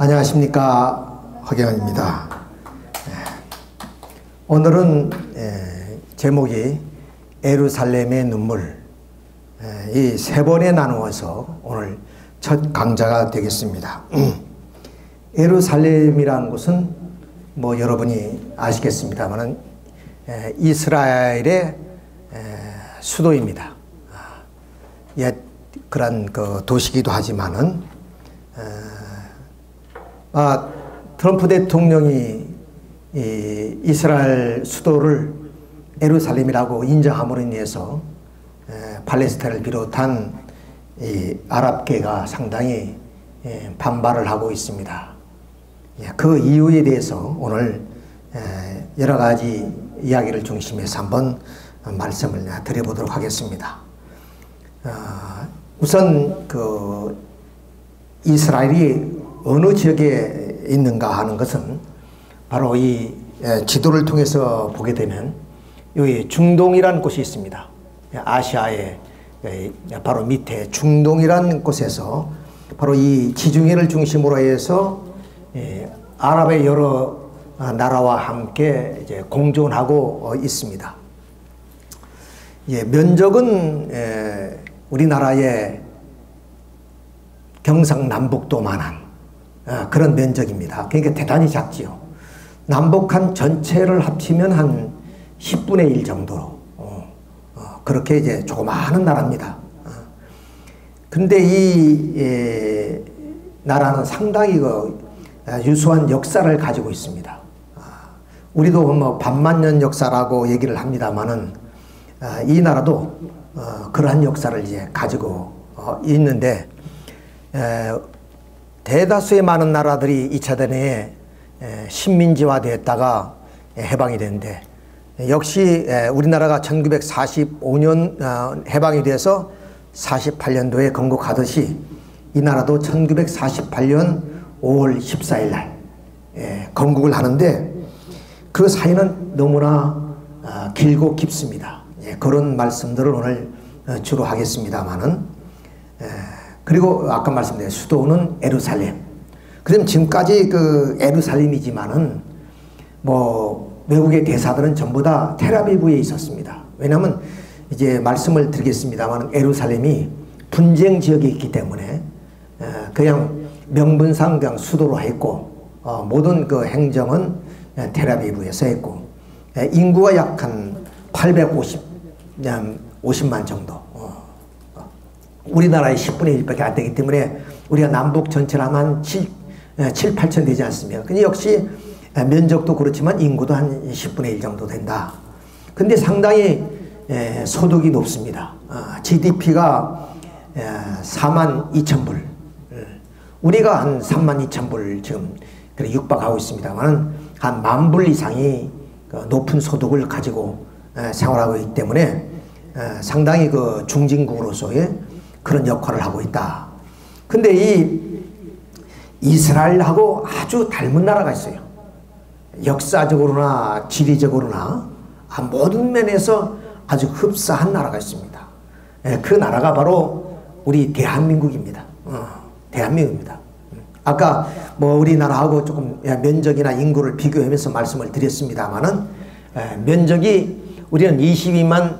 안녕하십니까, 허경환입니다. 오늘은 제목이 예루살렘의 눈물, 이 세 번에 나누어서 오늘 첫 강좌가 되겠습니다. 예루살렘이라는 곳은 뭐 여러분이 아시겠습니다만 이스라엘의 수도입니다. 옛 그런 그 도시기도 하지만은 트럼프 대통령이 이 이스라엘 수도를 예루살렘이라고 인정함으로 인해서 팔레스타인을 비롯한 이 아랍계가 상당히 반발을 하고 있습니다. 그 이유에 대해서 오늘 여러 가지 이야기를 중심해서 한번 말씀을 드려보도록 하겠습니다. 우선 그 이스라엘이 어느 지역에 있는가 하는 것은 바로 이 지도를 통해서 보게 되면 여기 중동이라는 곳이 있습니다. 아시아의 바로 밑에 중동이라는 곳에서 바로 이 지중해를 중심으로 해서 아랍의 여러 나라와 함께 이제 공존하고 있습니다. 면적은 우리나라의 경상남북도만한 그런 면적입니다. 그러니까 대단히 작지요. 남북한 전체를 합치면 한 10분의 1 정도로 그렇게 이제 조그마한 나라입니다. 근데 이 나라는 상당히 유수한 역사를 가지고 있습니다. 우리도 뭐 반만년 역사라고 얘기를 합니다만은 이 나라도 그러한 역사를 이제 가지고 있는데 대다수의 많은 나라들이 2차 대전에 식민지화되었다가 해방이 됐는데 역시 우리나라가 1945년 해방이 돼서 48년도에 건국하듯이 이 나라도 1948년 5월 14일 날 건국을 하는데 그 사이는 너무나 길고 깊습니다. 그런 말씀들을 오늘 주로 하겠습니다만은 그리고 아까 말씀드린 수도는 예루살렘. 그럼 지금까지 그 예루살렘이지만은 뭐 외국의 대사들은 전부 다 텔아비브에 있었습니다. 왜냐하면 이제 말씀을 드리겠습니다만 예루살렘이 분쟁 지역에 있기 때문에 그냥 명분상 그냥 수도로 했고 모든 그 행정은 텔아비브에서 했고 인구가 약 한 850만 정도. 우리나라의 10분의 1밖에 안 되기 때문에 우리가 남북 전체를 하면 7, 8천 되지 않습니까? 근데 역시 면적도 그렇지만 인구도 한 10분의 1 정도 된다. 근데 상당히 소득이 높습니다. GDP가 4만 2천 불. 우리가 한 3만 2천 불 지금 육박하고 있습니다만 한 1만 불 이상이 높은 소득을 가지고 생활하고 있기 때문에 상당히 그 중진국으로서의 그런 역할을 하고 있다. 근데 이 이스라엘하고 아주 닮은 나라가 있어요. 역사적으로나 지리적으로나 모든 면에서 아주 흡사한 나라가 있습니다. 그 나라가 바로 우리 대한민국입니다. 대한민국입니다. 아까 뭐 우리나라하고 조금 면적이나 인구를 비교하면서 말씀을 드렸습니다만은 면적이 우리는 22만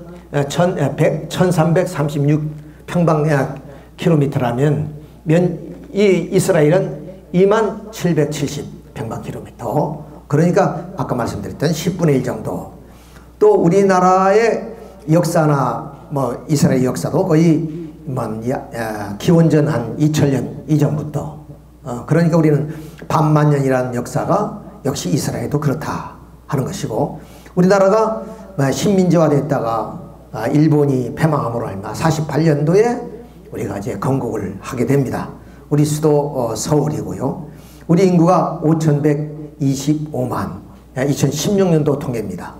1336 평방킬로미터라면 이 이스라엘은 2만 770 평방킬로미터. 그러니까 아까 말씀드렸던 10분의 1 정도. 또 우리나라의 역사나 뭐 이스라엘 역사도 거의 기원전 한 2000년 이전부터 그러니까 우리는 반만 년이라는 역사가 역시 이스라엘도 그렇다 하는 것이고 우리나라가 식민지화 됐다가 일본이 패망함으로 말미암아 48년도에 우리가 이제 건국을 하게 됩니다. 우리 수도 서울이고요. 우리 인구가 5,125만 2016년도 통계입니다.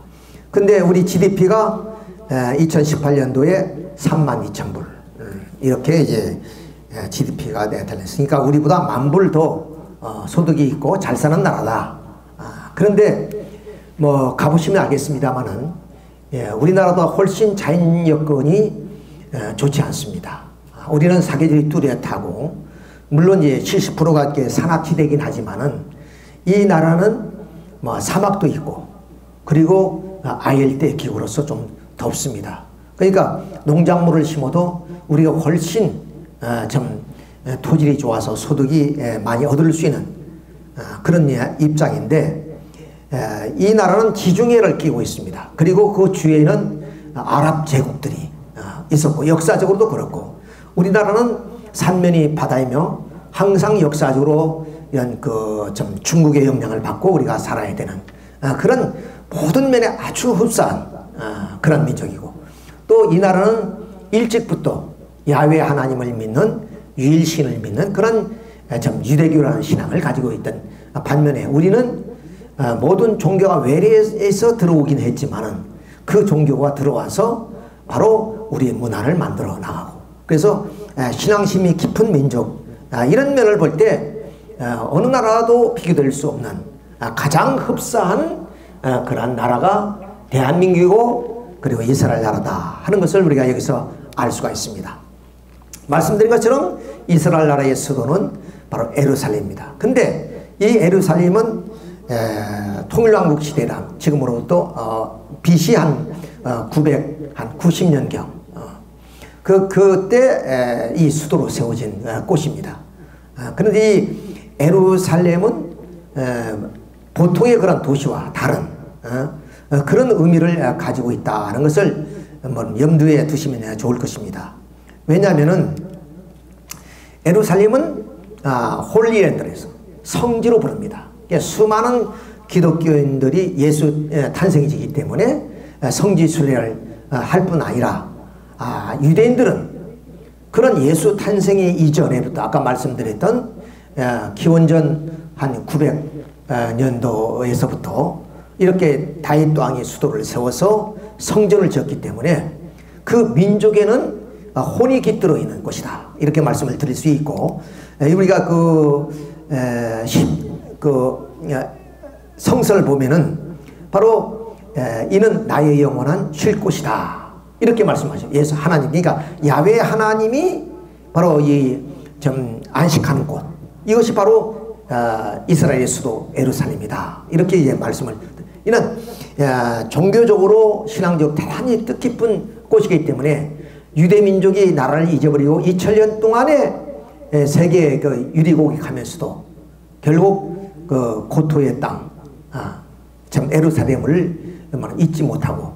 근데 우리 GDP가 2018년도에 3만 2천 불 이렇게 이제 GDP가 달렸으니까 우리보다 1만 불 더 소득이 있고 잘 사는 나라다. 그런데 뭐 가보시면 알겠습니다만은 우리나라보다 훨씬 자연 여건이 좋지 않습니다. 우리는 사계절이 뚜렷하고 물론 이제 70%가 산악지대이긴 하지만은 이 나라는 뭐 사막도 있고 그리고 아열대 기후로서 좀 덥습니다. 그러니까 농작물을 심어도 우리가 훨씬 좀 토질이 좋아서 소득이 많이 얻을 수 있는 그런 입장인데, 이 나라는 지중해를 끼고 있습니다. 그리고 그 주위에는 아랍 제국들이 있었고 역사적으로도 그렇고, 우리나라는 삼면이 바다이며 항상 역사적으로 이런 좀 중국의 영향을 받고 우리가 살아야 되는 그런 모든 면에 아주 흡사한 그런 민족이고, 또 이 나라는 일찍부터 야훼 하나님을 믿는 유일신을 믿는 그런 좀 유대교라는 신앙을 가지고 있던 반면에, 우리는 모든 종교가 외래에서 들어오긴 했지만은 그 종교가 들어와서 바로 우리의 문화를 만들어 나가고, 그래서 신앙심이 깊은 민족, 이런 면을 볼 때 어느 나라도 비교될 수 없는 가장 흡사한 그런 나라가 대한민국이고 그리고 이스라엘 나라다 하는 것을 우리가 여기서 알 수가 있습니다. 말씀드린 것처럼 이스라엘 나라의 수도는 바로 예루살렘입니다. 근데 이 예루살렘은 통일왕국 시대랑 지금으로부터 BC 한 990년경 그때 이 수도로 세워진 곳입니다. 그런데 이 예루살렘은 보통의 그런 도시와 다른 그런 의미를 가지고 있다는 것을 염두에 두시면 좋을 것입니다. 왜냐하면은 예루살렘은 홀리랜드에서 성지로 부릅니다. 수많은 기독교인들이 예수 탄생이기 때문에 성지 순례를 할 뿐 아니라 유대인들은 그런 예수 탄생의 이전에부터 아까 말씀드렸던 기원전 한 900년도에서부터 이렇게 다윗 왕이 수도를 세워서 성전을 지었기 때문에 그 민족에는 혼이 깃들어 있는 곳이다, 이렇게 말씀을 드릴 수 있고, 우리가 성서를 보면은 바로 이는 나의 영원한 쉴 곳이다, 이렇게 말씀하죠. 예수 하나님, 그러니까 야훼 하나님이 바로 이 좀 안식하는 곳, 이것이 바로 이스라엘의 수도 예루살렘이다, 이렇게 이제 말씀을. 이는 종교적으로 신앙적 대단히 뜻깊은 곳이기 때문에 유대 민족이 나라를 잊어버리고 2000년 동안에 세계 유리고객하면서도 결국 고토의 땅, 참 예루살렘을 잊지 못하고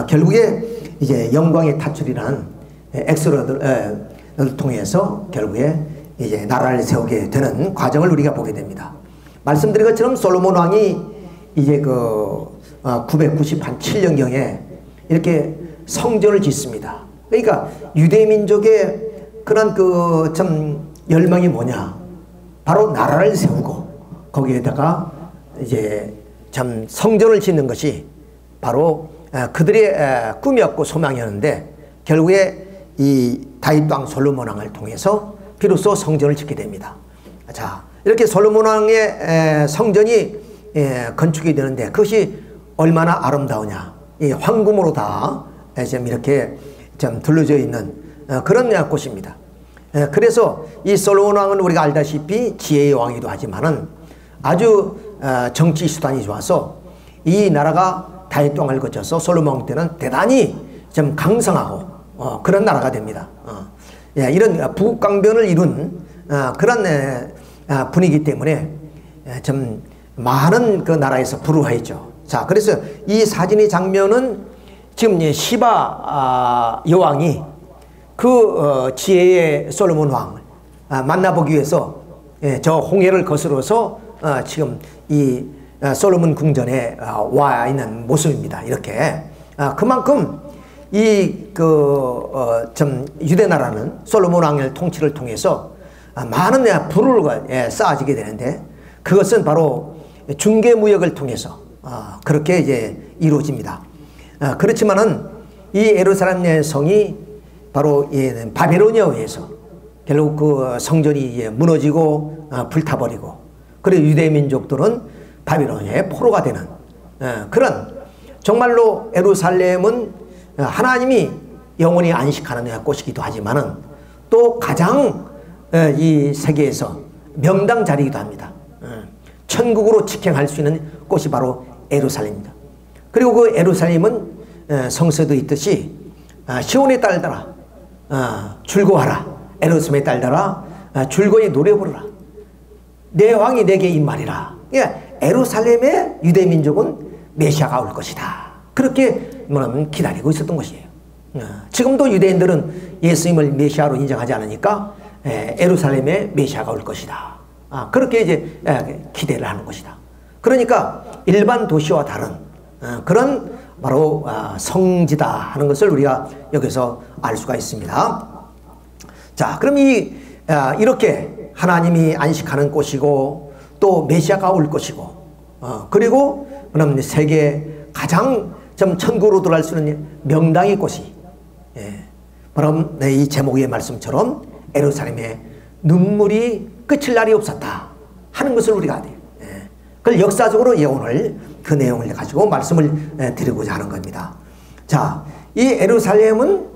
결국에 이제 영광의 타출이라는 엑소더를 통해서 결국에 이제 나라를 세우게 되는 과정을 우리가 보게 됩니다. 말씀드린 것처럼 솔로몬 왕이 이제 997년경에 이렇게 성전을 짓습니다. 그러니까 유대 민족의 그런 참 열망이 뭐냐, 바로 나라를 세우고 거기에다가 이제 참 성전을 짓는 것이 바로 그들의 꿈이었고 소망이었는데, 결국에 이 다윗 왕 솔로몬 왕을 통해서 비로소 성전을 짓게 됩니다. 자, 이렇게 솔로몬 왕의 성전이 건축이 되는데 그것이 얼마나 아름다우냐, 이 황금으로 다 좀 이렇게 좀 둘러져 있는 그런 곳입니다. 그래서 이 솔로몬 왕은 우리가 알다시피 지혜의 왕이기도 하지만은 아주 정치 수단이 좋아서 이 나라가 다윗 왕을 거쳐서 솔로몬 왕 때는 대단히 좀 강성하고 그런 나라가 됩니다. 이런 부국강변을 이룬 그런 분위기 때문에 좀 많은 그 나라에서 부러워했죠. 자, 그래서 이 사진의 장면은 지금 시바 여왕이 그 지혜의 솔로몬 왕을 만나보기 위해서 저 홍해를 거스러서 지금 이 솔로몬 궁전에 와 있는 모습입니다. 이렇게 그만큼 이 좀 유대 나라는 솔로몬 왕의 통치를 통해서 많은 부를 쌓아지게 되는데, 그것은 바로 중개 무역을 통해서 그렇게 이제 이루어집니다. 그렇지만은 이 예루살렘 성이 바로 바벨론에 의해서 결국 그 성전이 무너지고 불타버리고, 그리고 유대 민족들은 바벨론의 포로가 되는 그런, 정말로 예루살렘은 하나님이 영원히 안식하는 곳이기도 하지만은 또 가장 이 세계에서 명당 자리이기도 합니다. 천국으로 직행할 수 있는 곳이 바로 예루살렘입니다. 그리고 그 예루살렘은 성서도 있듯이 시온의 딸들아 즐거워하라. 예루살렘의 딸들아 즐거이 노래 부르라. 내 왕이 내게 임하리라. 예루살렘의 유대민족은 메시아가 올 것이다. 그렇게 기다리고 있었던 것이에요. 지금도 유대인들은 예수님을 메시아로 인정하지 않으니까 예루살렘에 메시아가 올 것이다. 그렇게 이제 기대를 하는 것이다. 그러니까 일반 도시와 다른 그런 바로 성지다 하는 것을 우리가 여기서 알 수가 있습니다. 자, 그럼 이렇게 하나님이 안식하는 곳이고 또 메시아가 올 것이고 그리고 그럼 세계 가장 좀 천국으로 들어갈 수 있는 명당의 곳이 바로 이 제목의 말씀처럼 예루살렘에 눈물이 그칠 날이 없었다 하는 것을 우리가 알아요. 그걸 역사적으로 오늘 그 내용을 가지고 말씀을 드리고자 하는 겁니다. 자, 이 예루살렘은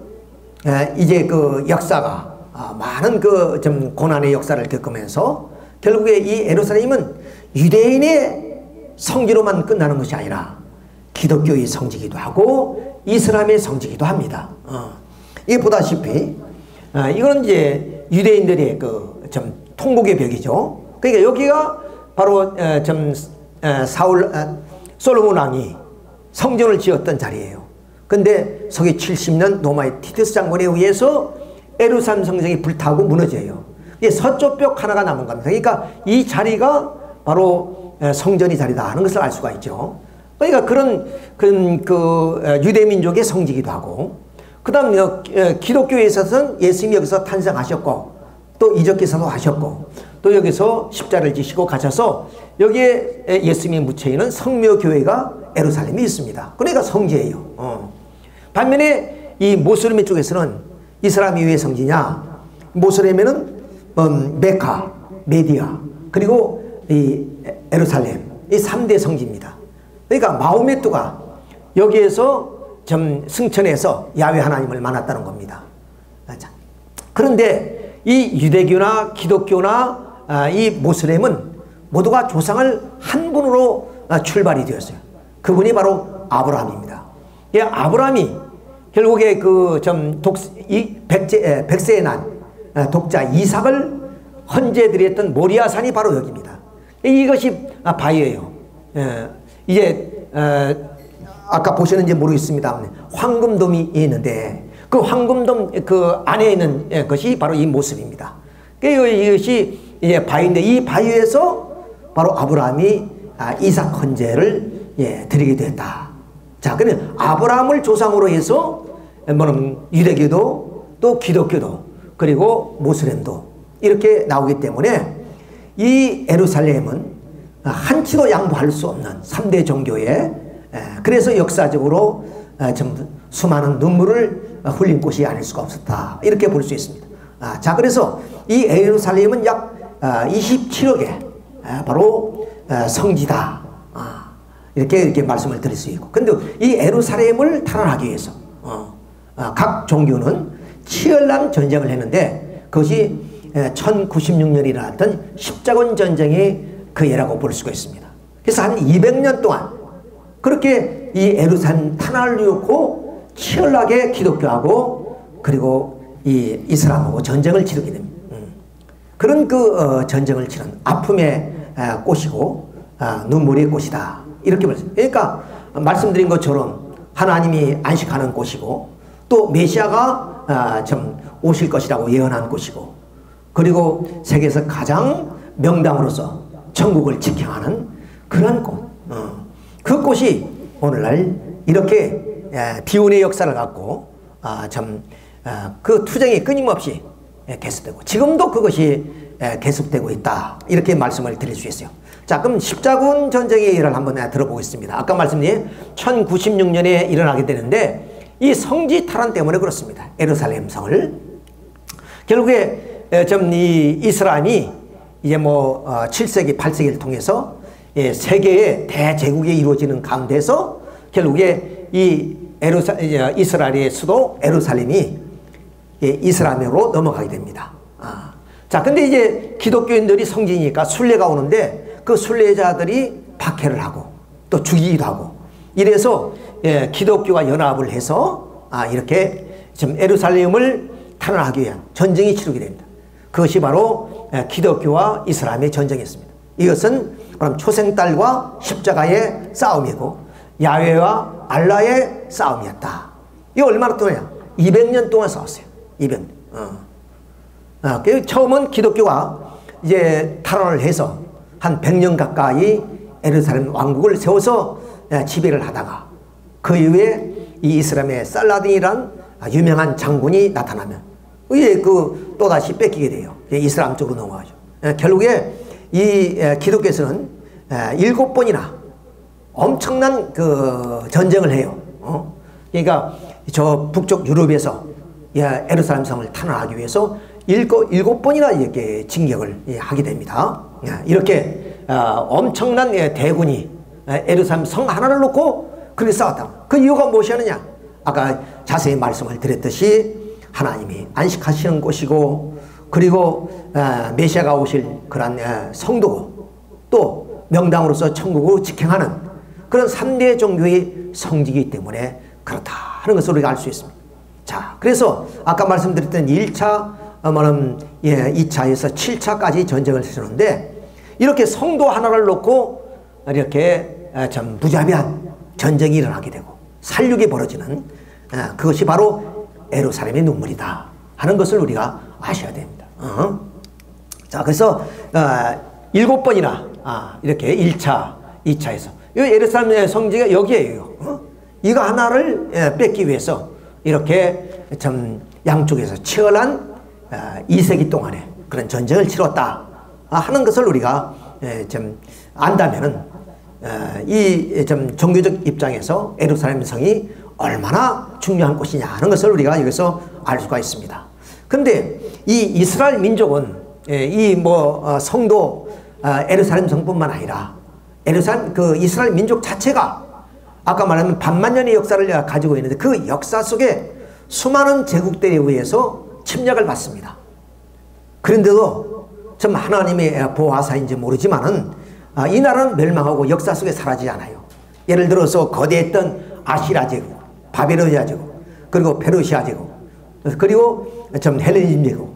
이제 그 역사가 많은 그 좀 고난의 역사를 겪으면서 결국에 이 예루살렘은 유대인의 성지로만 끝나는 것이 아니라 기독교의 성지기도 하고 이슬람의 성지기도 합니다. 이게 보다시피 이거는 이제 유대인들의 그 좀 통곡의 벽이죠. 그러니까 여기가 바로 좀 솔로몬 왕이 성전을 지었던 자리예요. 근데 서기 70년 로마의 티투스 장군에 의해서 예루살렘 성전이 불타고 무너져요. 서쪽 벽 하나가 남은 겁니다. 그러니까 이 자리가 바로 성전의 자리다 하는 것을 알 수가 있죠. 그러니까 그런 그 유대민족의 성지기도 하고, 그 다음 기독교에 있어서는 예수님이 여기서 탄생하셨고 또 이적기사도 하셨고 또 여기서 십자를 지시고 가셔서 여기에 예수님이 묻혀있는 성묘교회가 예루살렘에 있습니다. 그러니까 성지예요. 반면에 이 모슬렘 쪽에서는 이슬람이 왜 성지냐, 모슬렘에는 메카, 메디아 그리고 이 예루살렘 이 3대 성지입니다. 그러니까 마호메트가 여기에서 좀 승천해서 야훼 하나님을 만났다는 겁니다. 그런데 이 유대교나 기독교나 이 모슬렘은 모두가 조상을 한 분으로 출발이 되었어요. 그분이 바로 아브라함입니다. 이 아브라함이 결국에 그 좀 백세에 난 독자 이삭을 헌재드렸던 모리아산이 바로 여기입니다. 이것이 바위예요. 이제 아까 보셨는지 모르겠습니다. 황금돔이 있는데 그 황금돔 그 안에 있는 것이 바로 이 모습입니다. 이것이 이제 바위인데 이 바위에서 바로 아브라함이 이삭 헌재를 드리게 됐다. 자, 그러면 아브라함을 조상으로 해서 유대교도 또 기독교도 그리고 모슬렘도 이렇게 나오기 때문에 이 예루살렘은 한치도 양보할 수 없는 3대 종교에 그래서 역사적으로 좀 수많은 눈물을 흘린 곳이 아닐 수가 없었다. 이렇게 볼 수 있습니다. 자, 그래서 이 예루살렘은 약 27억의 바로 성지다. 이렇게 말씀을 드릴 수 있고. 근데 이 예루살렘을 탈환하기 위해서 각 종교는 치열한 전쟁을 했는데 그것이 1096년에 일어났던 십자군 전쟁이 그 예라고 볼 수가 있습니다. 그래서 한 200년 동안 그렇게 이 예루살렘 탄환을 놓고 치열하게 기독교하고 그리고 이 이슬람하고 전쟁을 치르게 됩니다. 그런 그 전쟁을 치른 아픔의 꽃이고 눈물의 꽃이다. 이렇게 말씀드립니다. 그러니까 말씀드린 것처럼 하나님이 안식하는 곳이고 또 메시아가 좀 오실 것이라고 예언한 곳이고 그리고 세계에서 가장 명당으로서 천국을 직행하는 그런 곳. 그 곳이 오늘날 이렇게 비운의 역사를 갖고 그 투쟁이 끊임없이 계속되고 지금도 그것이 계속되고 있다. 이렇게 말씀을 드릴 수 있어요. 자, 그럼 십자군 전쟁의 일을 한번 들어보겠습니다. 아까 말씀드린 1096년에 일어나게 되는데 이 성지 탈환 때문에 그렇습니다. 예루살렘 성을 결국에 이 이스라엘이 이제 7세기 8세기를 통해서 세계의 대제국이 이루어지는 가운데서 결국에 이 이스라엘의 수도 예루살렘이 이슬람으로 넘어가게 됩니다. 자, 근데 이제 기독교인들이 성지니까 순례가 오는데 그 순례자들이 박해를 하고 또 죽이기도 하고 이래서 기독교와 연합을 해서 이렇게 지금 예루살렘을 탈환하기 위한 전쟁이 치르게 됩니다. 그것이 바로 기독교와 이슬람의 전쟁이었습니다. 이것은 그럼 초생딸과 십자가의 싸움이고 야훼와 알라의 싸움이었다. 이거 얼마나 동안이야? 200년 동안 싸웠어요. 200년. 처음은 기독교가 이제 탈환을 해서 한 100년 가까이 예루살렘 왕국을 세워서 지배를 하다가 그 이후에 이 이슬람의 살라딘이란 유명한 장군이 나타나면 그 또다시 뺏기게 돼요. 이슬람 쪽으로 넘어가죠. 결국에 이 기독교에서는 7번이나 엄청난 그 전쟁을 해요. 그러니까 저 북쪽 유럽에서 예루살렘 성을 탄환하기 위해서 7번이나 이렇게 진격을 하게 됩니다. 이렇게 엄청난 대군이 예루살렘 성 하나를 놓고 그렇게 싸웠다. 그 이유가 무엇이었느냐? 아까 자세히 말씀을 드렸듯이 하나님이 안식하시는 곳이고 그리고 메시아가 오실 그런 성도고 또 명당으로서 천국을 직행하는 그런 3대 종교의 성지이기 때문에 그렇다 하는 것을 우리가 알 수 있습니다. 자, 그래서 아까 말씀드렸던 1차, 2차에서 7차까지 전쟁을 치르는데 이렇게 성도 하나를 놓고 이렇게 참 무자비한 전쟁이 일어나게 되고 살육이 벌어지는 그것이 바로 예루살렘의 눈물이다 하는 것을 우리가 아셔야 됩니다. 자, 그래서 7번이나 이렇게 1차, 2차에서 이 예루살렘의 성지가 여기에요. 이거 하나를 뺏기 위해서 이렇게 참 양쪽에서 치열한 2세기 동안에 그런 전쟁을 치렀다 하는 것을 우리가 좀 안다면은 이 좀 종교적 입장에서 예루살렘 성이 얼마나 중요한 곳이냐 하는 것을 우리가 여기서 알 수가 있습니다. 근데 이 이스라엘 민족은 이 성도 예루살렘 성뿐만 아니라 예루살렘 그 이스라엘 민족 자체가 아까 말하면 반만년의 역사를 가지고 있는데 그 역사 속에 수많은 제국들에 의해서 침략을 받습니다. 그런데도 참 하나님의 보호하사인지 모르지만은 이 나라는 멸망하고 역사 속에 사라지지 않아요. 예를 들어서 거대했던 아시라 제국, 바벨로니아 제국, 그리고 페르시아 제국, 그리고 좀 헬레니즘 제국,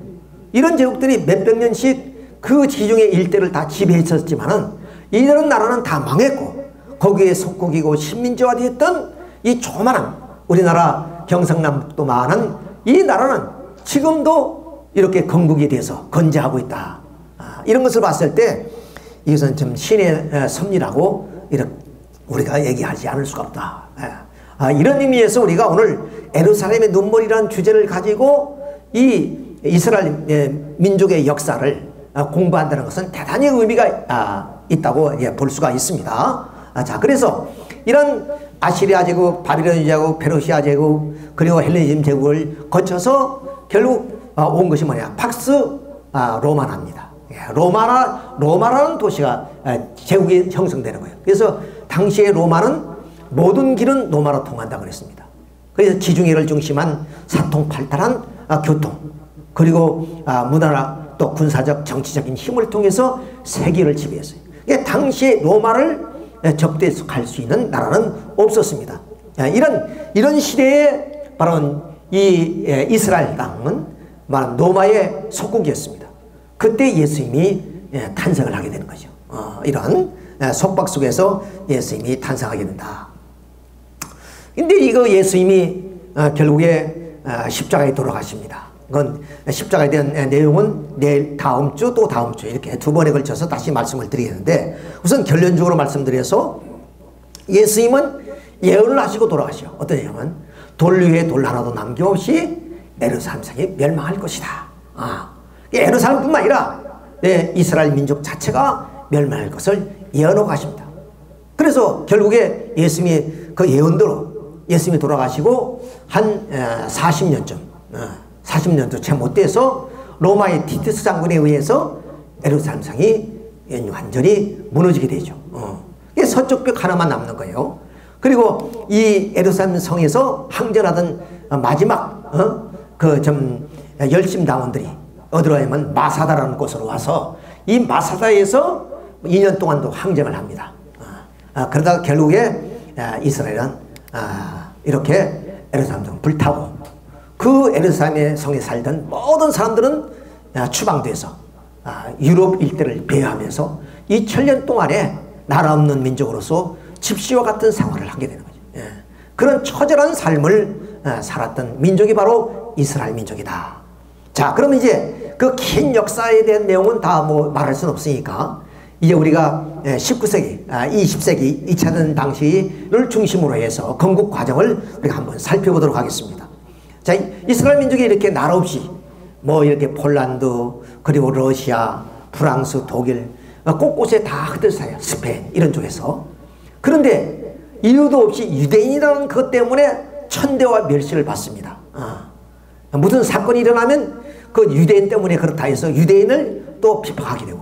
이런 제국들이 몇백 년씩 그 지중해 일대를 다 지배했었지만은 이런 나라는 다 망했고 거기에 속국이고 식민지화되었던 이 조그마한 우리나라 경상남북도 많은 이 나라는 지금도 이렇게 건국이 돼서 건재하고 있다. 이런 것을 봤을 때 이것은 좀 신의 섭리라고 이렇게 우리가 얘기하지 않을 수가 없다. 이런 의미에서 우리가 오늘 예루살렘의 눈물이라는 주제를 가지고 이 이스라엘 민족의 역사를 공부한다는 것은 대단히 의미가 있다고 볼 수가 있습니다. 자, 그래서 이런 아시리아 제국, 바빌로니아 제국, 페르시아 제국, 그리고 헬레니즘 제국을 거쳐서 결국 온 것이 뭐냐? 팍스 로마나입니다. 로마라는 도시가 제국이 형성되는 거예요. 그래서 당시에 로마는 모든 길은 로마로 통한다고 그랬습니다. 그래서 지중해를 중심한 사통팔달한 교통, 그리고 문화나 또 군사적 정치적인 힘을 통해서 세계를 지배했어요. 그러니까 당시에 로마를 접대할 수 있는 나라는 없었습니다. 이런 시대에 바로 이 이스라엘 땅은 로마의 속국이었습니다. 그때 예수님이 탄생을 하게 되는 거죠. 이런 속박 속에서 예수님이 탄생하게 된다. 근데 이거 예수님이 결국에 십자가에 돌아가십니다. 그건 십자가에 대한 내용은 내일 다음 주 또 다음 주 이렇게 두 번에 걸쳐서 다시 말씀을 드리겠는데 우선 결론적으로 말씀드려서 예수님은 예언을 하시고 돌아가시오. 어떤 예언은 돌 위에 돌 하나도 남김없이 예루살렘 성이 멸망할 것이다. 예루살렘뿐만 아니라 이스라엘 민족 자체가 멸망할 것을 예언하고 가십니다. 그래서 결국에 예수님이 그 예언대로 예수님이 돌아가시고 한 40년쯤 40년도 채 못 돼서 로마의 티투스 장군에 의해서 예루살렘 성이 완전히 무너지게 되죠. 서쪽 벽 하나만 남는 거예요. 그리고 이 예루살렘 성에서 항전하던 마지막 열심당원들이 어디로 하면 마사다라는 곳으로 와서 이 마사다에서 2년 동안도 항쟁을 합니다. 그러다가 결국에 이스라엘은 이렇게 예루살렘 성을 불타고 그 예루살렘의 성에 살던 모든 사람들은 추방돼서 유럽 일대를 배회하면서 2000년 동안에 나라 없는 민족으로서 집시와 같은 생활을 하게 되는 거죠. 그런 처절한 삶을 살았던 민족이 바로 이스라엘 민족이다. 자, 그럼 이제 그 긴 역사에 대한 내용은 다 뭐 말할 수는 없으니까 이제 우리가 19세기, 20세기 2차 대전 당시를 중심으로 해서 건국 과정을 우리가 한번 살펴보도록 하겠습니다. 자, 이스라엘 민족이 이렇게 나라 없이 뭐 이렇게 폴란드, 그리고 러시아, 프랑스, 독일 곳곳에 다 흩어져요. 스페인 이런 쪽에서. 그런데 이유도 없이 유대인이라는 것 때문에 천대와 멸시를 받습니다. 무슨 사건이 일어나면 그 유대인 때문에 그렇다 해서 유대인을 또 비판하게 되고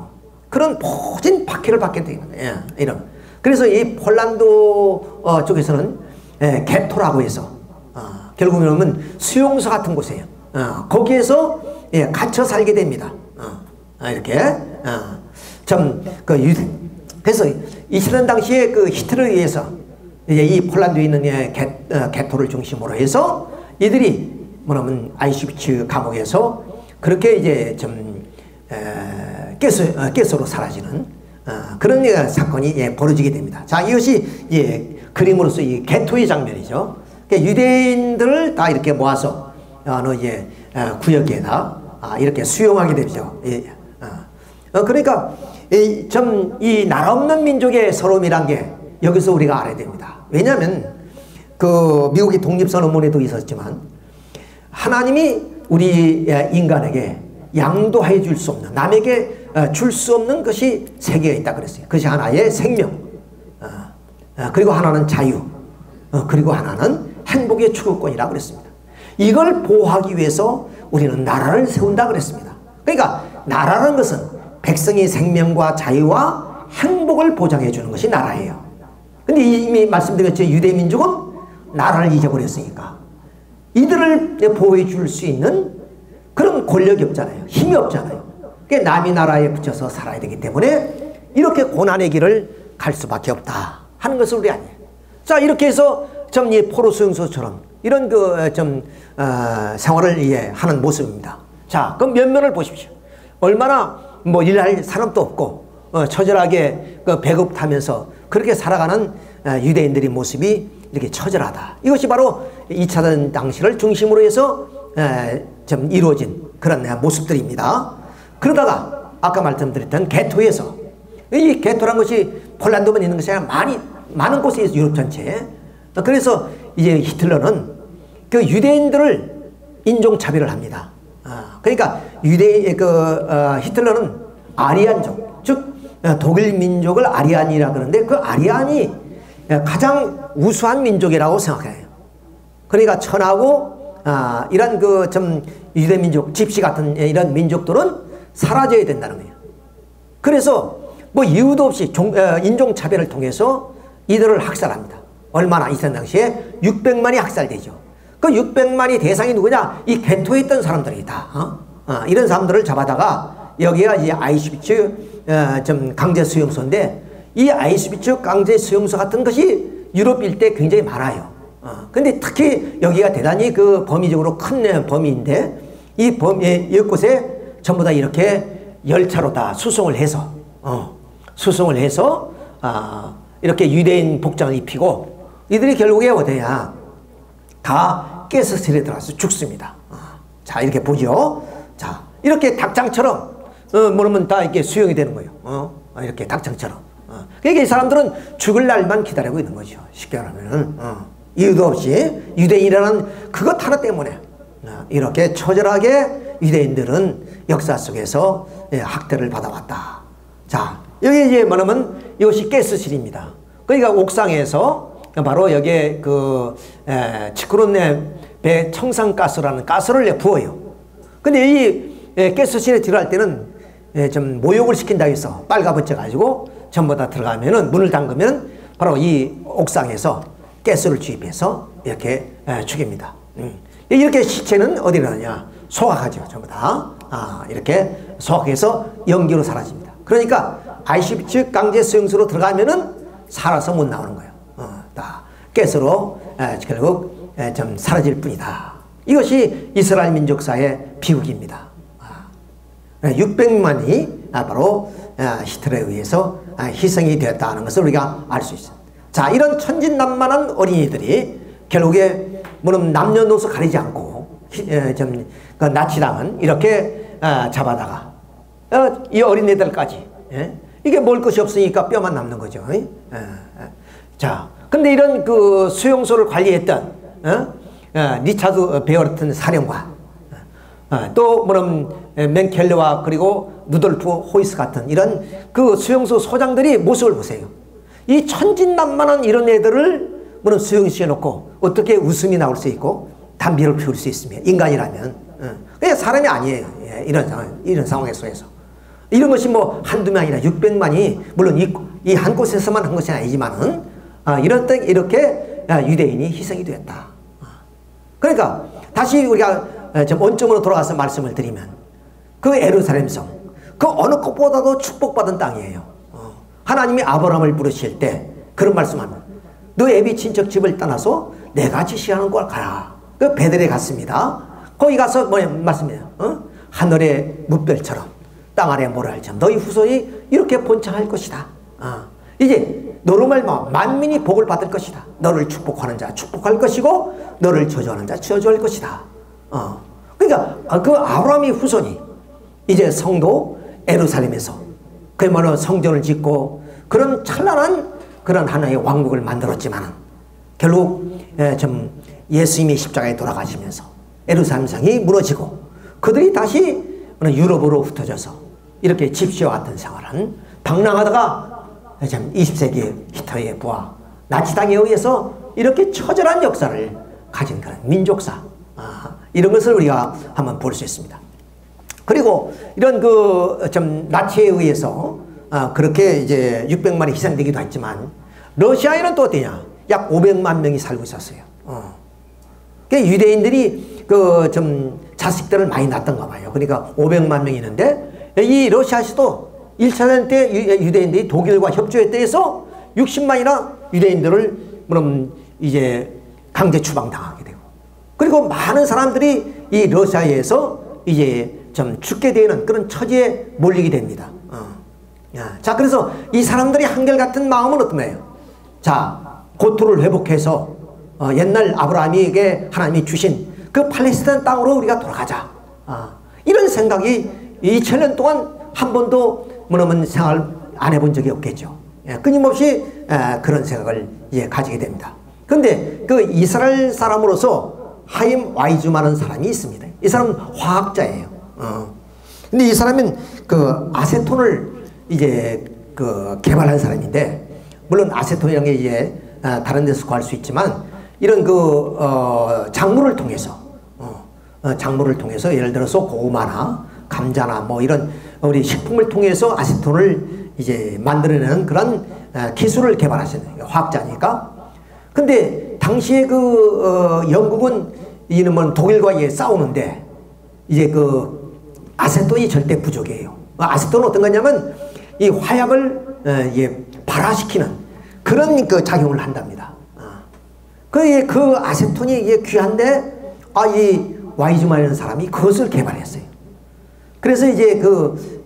그런 모진 박해를 받게 되는 거예요. 이런. 그래서 이 폴란드 쪽에서는 게토라고 해서 결국에는 수용소 같은 곳이에요. 거기에서 갇혀 살게 됩니다. 이렇게 그래서 이스라엘 당시에 그 히틀러에 의해서 이제 이 폴란드에 있는 게토를 중심으로 해서 이들이 뭐냐면 아이슈비츠 감옥에서 그렇게 이제 좀 가스로 사라지는 그런 사건이 벌어지게 됩니다. 자, 이것이 그림으로서 이 게토의 장면이죠. 그러니까 유대인들을 다 이렇게 모아서 어느 구역에다 이렇게 수용하게 되죠. 그러니까 이 나라 없는 민족의 서러움이란 게 여기서 우리가 알아야 됩니다. 왜냐하면 그 미국의 독립선언문에도 있었지만 하나님이 우리 인간에게 양도해 줄 수 없는, 남에게 줄 수 없는 것이 세 개가 있다 그랬어요. 그것이 하나의 생명, 그리고 하나는 자유, 그리고 하나는 행복의 추구권이라고 그랬습니다. 이걸 보호하기 위해서 우리는 나라를 세운다 그랬습니다. 그러니까 나라라는 것은 백성의 생명과 자유와 행복을 보장해 주는 것이 나라예요. 근데 이미 말씀드렸죠. 유대민족은 나라를 잊어버렸으니까 이들을 보호해 줄 수 있는 그런 권력이 없잖아요. 힘이 없잖아요. 그러니까 남의 나라에 붙여서 살아야 되기 때문에 이렇게 고난의 길을 갈 수밖에 없다 하는 것은 우리 아니에요. 자, 이렇게 해서 이 포로 수용소처럼 이런 생활을 하는 모습입니다. 자, 그럼 면면을 보십시오. 얼마나 뭐 일할 사람도 없고 처절하게 배급 타면서 그렇게 살아가는 유대인들의 모습이 이렇게 처절하다. 이것이 바로 2차 대전 당시를 중심으로 해서 좀 이루어진 그런 모습들입니다. 그러다가 아까 말씀드렸던 게토에서, 이 게토란 것이 폴란드만 있는 것이 아니라 많은 곳에 있어요. 유럽 전체에. 그래서 이제 히틀러는 그 유대인들을 인종차별을 합니다. 그러니까 히틀러는 아리안족, 즉 독일 민족을 아리안이라 그러는데 그 아리안이 가장 우수한 민족이라고 생각해요. 그러니까 천하고 이런 유대민족, 집시 같은 이런 민족들은 사라져야 된다는 거예요. 그래서 뭐 이유도 없이 인종차별을 통해서 이들을 학살합니다. 얼마나 이스라엘 당시에 600만이 학살되죠. 그 600만이 대상이 누구냐? 이 게토에 있던 사람들이다. 이런 사람들을 잡아다가 여기가 이제 아이슈비츠 강제 수용소인데 이 아이슈비츠 강제 수용소 같은 것이 유럽 일대 굉장히 많아요. 근데 특히 여기가 대단히 그 범위적으로 큰 범위인데 이곳에 전부 다 이렇게 열차로 다 수송을 해서 이렇게 유대인 복장을 입히고 이들이 결국에 어디야? 다 가스실에 들어가서 죽습니다. 자, 이렇게 보죠. 자, 이렇게 닭장처럼 뭐냐면 다 이렇게 수용이 되는 거예요. 이렇게 닭장처럼. 그러니까 이 사람들은 죽을 날만 기다리고 있는 거죠. 쉽게 말하면은 이유도 없이 유대인이라는 그것 하나 때문에 이렇게 처절하게 유대인들은 역사 속에서 학대를 받아왔다. 자, 여기 이제 뭐냐면 이것이 가스실입니다. 그러니까 옥상에서 바로 여기에 치크론의 배 청산가스라는 가스를 부어요. 근데 이 가스실에 들어갈 때는 좀 모욕을 시킨다 해서 빨가벗겨가지고 전부 다 들어가면은 문을 잠그면 바로 이 옥상에서 가스를 주입해서 이렇게 죽입니다. 이렇게 시체는 어디로 가냐? 소각하죠. 전부 다. 이렇게 소각해서 연기로 사라집니다. 그러니까 아이슈비츠 강제 수용소로 들어가면은 살아서 못 나오는 거예요. 다 가스로 결국 좀 사라질 뿐이다. 이것이 이스라엘 민족사의 비극입니다. 600만이 바로 히틀러에 의해서 희생이 되었다는 것을 우리가 알 수 있어요. 자, 이런 천진난만한 어린이들이 결국에 물론 남녀노소 가리지 않고 그 나치당은 이렇게 잡아다가 이 어린애들까지 이게 먹을 것이 없으니까 뼈만 남는 거죠. 자, 근데 이런 그 수용소를 관리했던 리차드 베어 같은 사령관, 또 뭐는 맹켈레와 그리고 누돌프 호이스 같은 이런 그 수용소 소장들이 모습을 보세요. 이 천진난만한 이런 애들을 뭐는 수용시켜 놓고 어떻게 웃음이 나올 수 있고 담배를 피울 수 있으며 인간이라면 그냥 사람이 아니에요. 이런 상황 속에서 이런 것이 뭐 한두 명이 아니라 600만이 물론 이 한 곳에서만 한 것이 아니지만은 이렇게 유대인이 희생이 되었다. 그러니까 다시 우리가 좀 원점으로 돌아가서 말씀을 드리면 그 예루살렘 성, 그 어느 곳보다도 축복받은 땅이에요. 하나님이 아브라함을 부르실 때 그런 말씀합니다. 너 애비 친척 집을 떠나서 내가 지시하는 곳 가라. 그 베델에 갔습니다. 거기 가서 뭐 말씀해요. 하늘의 무별처럼 땅 아래 모래알처럼 너희 후손이 이렇게 번창할 것이다. 이제 너로 말미암아 만민이 복을 받을 것이다. 너를 축복하는 자 축복할 것이고 너를 저주하는 자 저주할 것이다. 그러니까 그 아브라함의 후손이 이제 성도 예루살렘에서 그야말로 성전을 짓고 그런 찬란한 그런 하나의 왕국을 만들었지만 결국 좀 예수님이 십자가에 돌아가시면서 예루살렘 성이 무너지고 그들이 다시 유럽으로 흩어져서 이렇게 집시와 같은 생활은 방랑하다가 20세기 히틀러의 부하 나치당에 의해서 이렇게 처절한 역사를 가진 그런 민족사 이런 것을 우리가 한번 볼 수 있습니다. 그리고 이런 그 좀 나치에 의해서 그렇게 이제 600만이 희생되기도 했지만 러시아에는 또 어떠냐? 약 500만 명이 살고 있었어요. 그러니까 유대인들이 그 좀 자식들을 많이 낳았던가 봐요. 그러니까 500만 명이 있는데 이 러시아에서도 1차 대전 때 유대인들이 독일과 협조했다 해서 60만이나 유대인들을 그럼 이제 강제 추방당하게 되고 그리고 많은 사람들이 이 러시아에서 이제 좀 죽게 되는 그런 처지에 몰리게 됩니다. 자, 그래서 이 사람들이 한결같은 마음은 어떤 거예요? 자, 고토를 회복해서 옛날 아브라함에게 하나님이 주신 그 팔레스타인 땅으로 우리가 돌아가자. 이런 생각이 2000년 동안 한 번도 뭐냐면 생활 안 해본 적이 없겠죠. 끊임없이 그런 생각을 이제 가지게 됩니다. 그런데 그 이스라엘 사람으로서 하임 와이즈만한 사람이 있습니다. 이 사람은 화학자예요. 근데 이 사람은 그 아세톤을 이제 그 개발한 사람인데 물론 아세톤이라는 게 이제 다른 데서 구할 수 있지만 이런 그 작물을 통해서 예를 들어서 고구마나 감자나 뭐 이런 우리 식품을 통해서 아세톤을 이제 만들어내는 그런 기술을 개발하셨네요. 화학자니까. 근데 당시에 그 영국은 이놈은 독일과 싸우는데 이제 그 아세톤이 절대 부족해요. 아세톤은 어떤 거냐면 이 화약을 발화시키는 그런 그 작용을 한답니다. 그 아세톤이 이게 귀한데 이 와이즈만이라는 사람이 그것을 개발했어요. 그래서 이제 그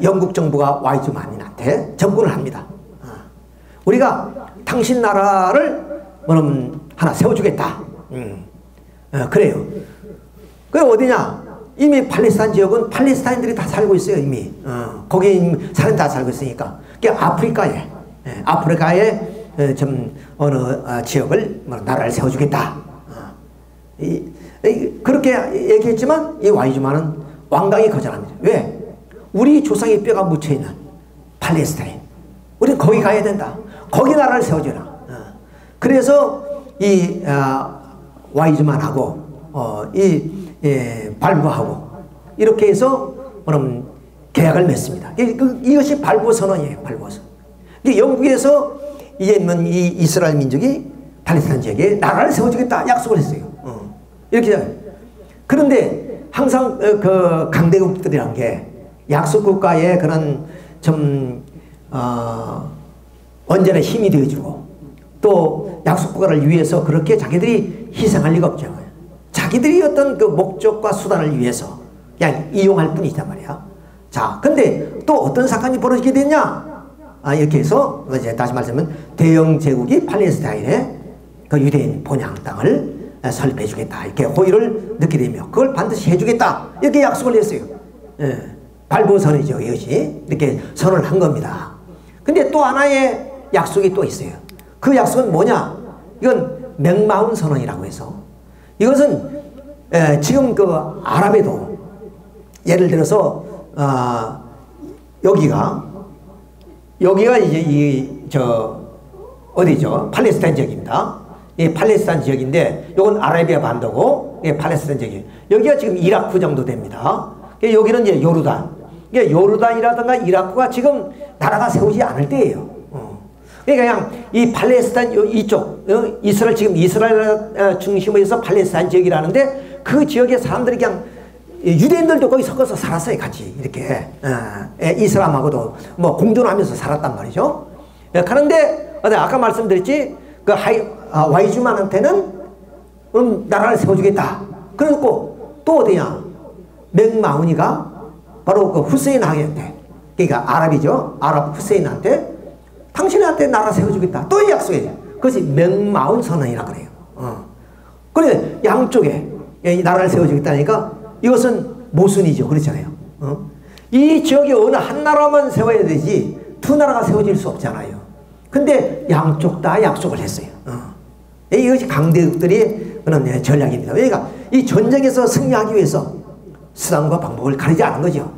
영국 정부가 와이즈만한테 접근을 합니다. 우리가 당신 나라를 뭐는 하나 세워주겠다. 그래요. 그게 어디냐? 이미 팔레스타인 지역은 팔레스타인들이 다 살고 있어요. 이미 거기 사람 다 살고 있으니까. 그게 아프리카에 좀 어느 지역을 나라를 세워주겠다. 그렇게 얘기했지만 이 와이즈만은 완강히 거절합니다. 왜? 우리 조상의 뼈가 묻혀있는 팔레스타인. 우리는 거기 가야 된다. 거기 나라를 세워줘라. 그래서 이 와이즈만하고 발부하고 이렇게 해서 그럼 계약을 맺습니다. 이것이 발부 선언이에요. 발부 선언. 영국에서 이제 이 이스라엘 민족이 팔레스타인 지역에 나라를 세워주겠다 약속을 했어요. 이렇게. 그런데 항상 그 강대국들이란 게 약속국가의 그런 좀 언제나 힘이 되어주고 또 약속국가를 위해서 그렇게 자기들이 희생할 리가 없죠. 자기들이 어떤 그 목적과 수단을 위해서 그냥 이용할 뿐이단 말이야. 자, 근데 또 어떤 사건이 벌어지게 됐냐? 이렇게 해서 이제 다시 말하자면 대영 제국이 팔레스타인에 그 유대인 본향 땅을 설립해 주겠다 이렇게 호의를 느끼게 되며 그걸 반드시 해주겠다 이렇게 약속을 했어요. 발부선이죠. 이것이 이렇게 선언을 한 겁니다. 근데 또 하나의 약속이 또 있어요. 그 약속은 뭐냐? 이건 맥마운 선언이라고 해서 이것은 지금 그 아랍에도 예를 들어서 여기가 이제 어디죠? 팔레스타인 지역입니다. 이 팔레스타인 지역인데 요건 아라비아 반도고 팔레스타인 지역이에요. 여기가 지금 이라크 정도 됩니다. 여기는 이제 요르단. 요르단이라든가 이라크가 지금 나라가 세우지 않을 때예요. 그러니까 그냥 이 팔레스타인 이쪽 이스라엘 지금 이스라엘 중심으로 해서 팔레스타인 지역이라는데 그 지역의 사람들이 그냥 유대인들도 거기 섞어서 살았어요. 같이 이렇게 이슬람하고도 뭐 공존하면서 살았단 말이죠. 그런데 아까 말씀드렸지 그 와이즈만한테는 나라를 세워주겠다. 그리고 또 어디냐? 맥마운이가 바로 그 후세인한테 그러니까 아랍이죠. 아랍 후세인한테 당신한테 나라 세워주겠다. 또 약속해요. 그것이 맥마운 선언이라 그래요. 그래 양쪽에 나라를 세워주겠다니까 이것은 모순이죠. 그렇잖아요. 이 지역에 어느 한 나라만 세워야 되지 두 나라가 세워질 수 없잖아요. 근데 양쪽 다 약속을 했어요. 이것이 강대국들의 그런 전략입니다. 그러니까 이 전쟁에서 승리하기 위해서 수단과 방법을 가리지 않은 거죠.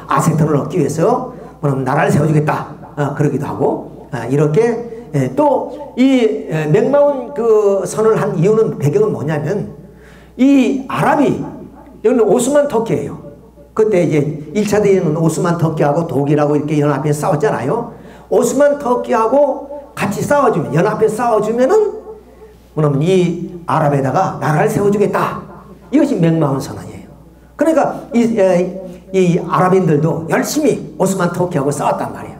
아세톤을 얻기 위해서 나라를 세워주겠다. 그러기도 하고 이렇게 또 이 맥마운 그 선언을 한 이유는 배경은 뭐냐면 이 아랍이 여기는 오스만 터키예요. 그때 이제 1차 대전은 오스만 터키하고 독일하고 이렇게 연합해서 싸웠잖아요. 오스만 터키하고 같이 싸워주면 연합해서 싸워주면은 그러면 이 아랍에다가 나라를 세워주겠다. 이것이 맥마운 선언이에요. 그러니까 이 아랍인들도 열심히 오스만 터키하고 싸웠단 말이에요.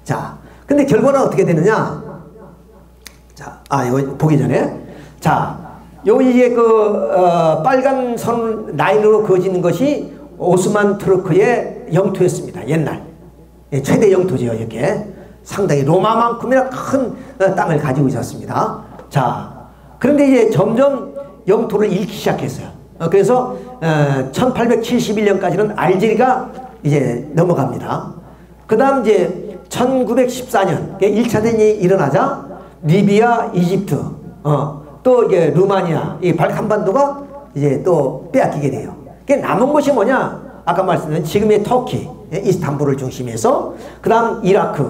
자, 근데 결과는 어떻게 되느냐? 자, 이거 보기 전에 자, 이게 빨간 선 라인으로 그어지는 것이 오스만 투르크의 영토였습니다. 옛날 최대 영토죠. 이렇게 상당히 로마만큼이나 큰 땅을 가지고 있었습니다. 자, 그런데 이제 점점 영토를 잃기 시작했어요. 그래서 1871년까지는 알제리가 이제 넘어갑니다. 그 다음 이제 1914년 1차 대전이 일어나자 리비아, 이집트, 또 이게 루마니아, 이 발칸반도가 이제 또 빼앗기게 돼요. 남은 것이 뭐냐? 아까 말씀드린 지금의 터키, 이스탄불을 중심해서, 그 다음 이라크,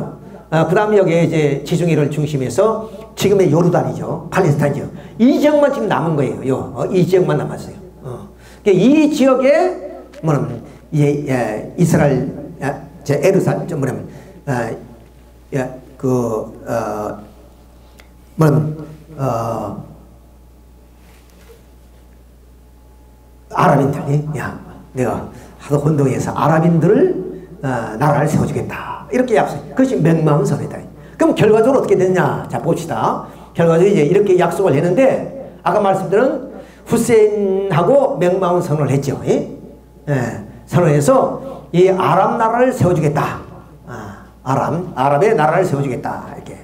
그 다음 여기에 이제 지중해를 중심해서 지금의 요르단이죠. 팔레스타인 지역. 이 지역만 지금 남은 거예요. 이 지역만 남았어요. 이 지역에, 이제, 이스라엘, 에르살, 아랍인들, 내가 하도 혼동해서 아랍인들을 나라를 세워주겠다. 이렇게 약속. 그것이 맥마운 선언이다. 그럼 결과적으로 어떻게 됐냐? 자, 봅시다. 결과적으로 이제 이렇게 약속을 했는데, 아까 말씀드린 후세인하고 맥마운 선언을 했죠. 선언해서 이 아랍 나라를 세워주겠다. 아랍의 나라를 세워주겠다. 이렇게.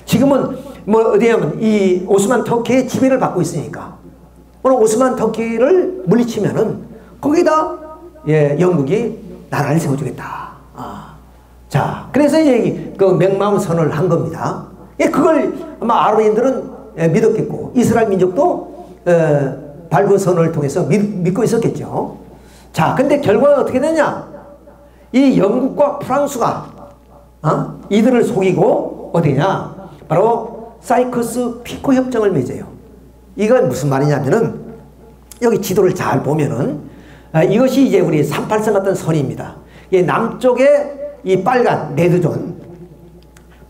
지금은 어디냐면 이 오스만 터키의 지배를 받고 있으니까 오스만 터키를 물리치면은 거기다 영국이 나라를 세워주겠다. 자, 그래서 이제 그 맥마운 선언을 한 겁니다. 그걸 아마 아랍인들은 믿었겠고 이스라엘 민족도 발부 선언을 통해서 믿고 있었겠죠. 자, 근데 결과는 어떻게 되냐? 이 영국과 프랑스가 이들을 속이고 어디냐? 바로 사이커스 피코 협정을 맺어요. 이건 무슨 말이냐면은 여기 지도를 잘 보면은 이것이 이제 우리 38선 같은 선입니다. 남쪽에 이 빨간 레드존,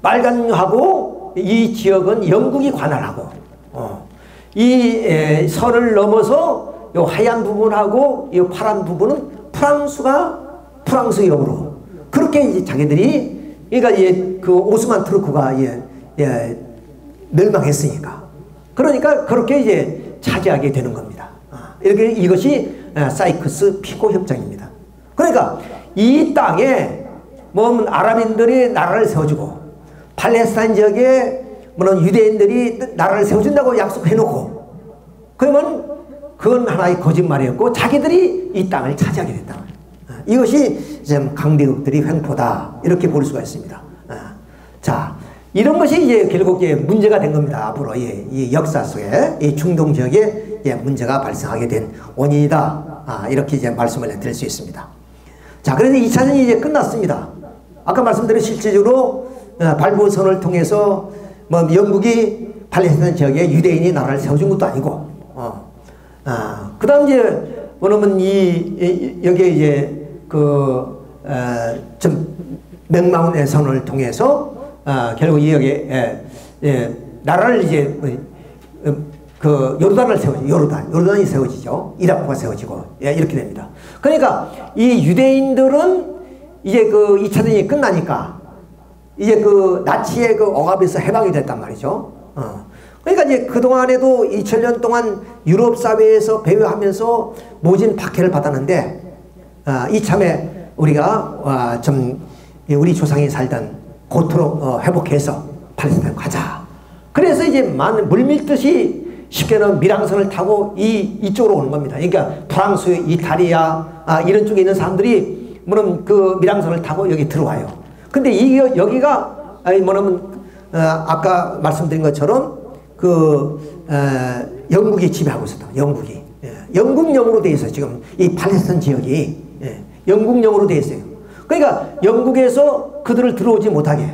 빨간하고 이 지역은 영국이 관할하고 이 선을 넘어서 요 하얀 부분하고 이 파란 부분은 프랑스 영으로 그렇게 이제 자기들이 그러니까 이제 그 오스만 투르크가 멸망했으니까 그러니까 그렇게 이제 차지하게 되는 겁니다. 이렇게 이것이 사이크스 피코 협정입니다. 그러니까 이 땅에 뭐 아랍인들이 나라를 세워주고 팔레스타인 지역에 물론 유대인들이 나라를 세워준다고 약속해놓고 그러면 그건 하나의 거짓말이었고 자기들이 이 땅을 차지하게 됐다. 이것이 좀 강대국들이 횡포다 이렇게 볼 수가 있습니다. 자, 이런 것이 이제 결국 문제가 된 겁니다. 앞으로 이 역사 속에 이 중동 지역에 문제가 발생하게 된 원인이다. 이렇게 이제 말씀을 드릴 수 있습니다. 자, 그래서 2차전이 이제 끝났습니다. 아까 말씀드린 실질적으로 발부선을 통해서 뭐 영국이 팔레스타인 지역에 유대인이 나라를 세워준 것도 아니고, 그 다음 이제 뭐냐면 여기에 이제 좀 맥마운의 선을 통해서 결국 여기에 나라를 이제 그 요르단을 세워지 요르단이 세워지죠. 이라크가 세워지고 이렇게 됩니다. 그러니까 이 유대인들은 이제 그 2차전이 끝나니까 이제 그 나치의 그 억압에서 해방이 됐단 말이죠. 그러니까 이제 그동안에도 2000년 동안 유럽 사회에서 배회하면서 모진 박해를 받았는데 이참에 우리가 좀 우리 조상이 살던 고토로 회복해서 팔레스타인 가자. 그래서 이제 물밀듯이 쉽게는 미랑선을 타고 이쪽으로 오는 겁니다. 그러니까 프랑스, 이탈리아 이런 쪽에 있는 사람들이 뭐냐면 그 미랑선을 타고 여기 들어와요. 근데 여기가 뭐냐면 아까 말씀드린 것처럼 영국이 지배하고 있었다. 영국이 영국령으로 돼 있어요. 지금 이 팔레스타인 지역이 영국령으로 돼 있어요. 그러니까 영국에서 그들을 들어오지 못하게.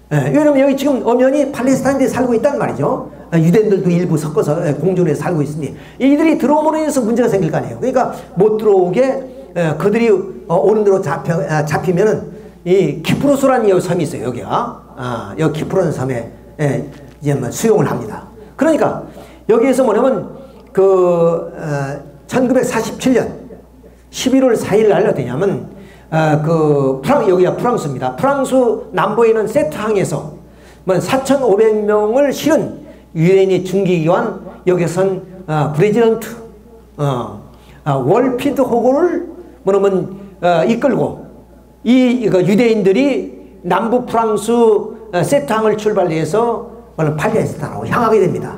왜냐면 여기 지금 엄연히 팔레스타인들이 살고 있단 말이죠. 유대인들도 일부 섞어서 공존에 살고 있으니 이들이 들어옴으로 인해서 문제가 생길 거 아니에요. 그러니까 못 들어오게 그들이 오는 대로 잡히면은 이 키프로스라는 섬이 있어요. 여기가 여기 키프로는 섬에 이제 뭐 수용을 합니다. 그러니까 여기에서 뭐냐면 1947년 11월 4일 날 어디냐면 여기가 프랑스입니다. 프랑스 남부에 있는 세트항에서 4,500명을 실은 유엔이 중기기관 여기선 프레지던트 월피드 호고를 뭐냐면 이끌고 유대인들이 남부 프랑스 세트항을 출발해서 팔레스타인으로 향하게 됩니다.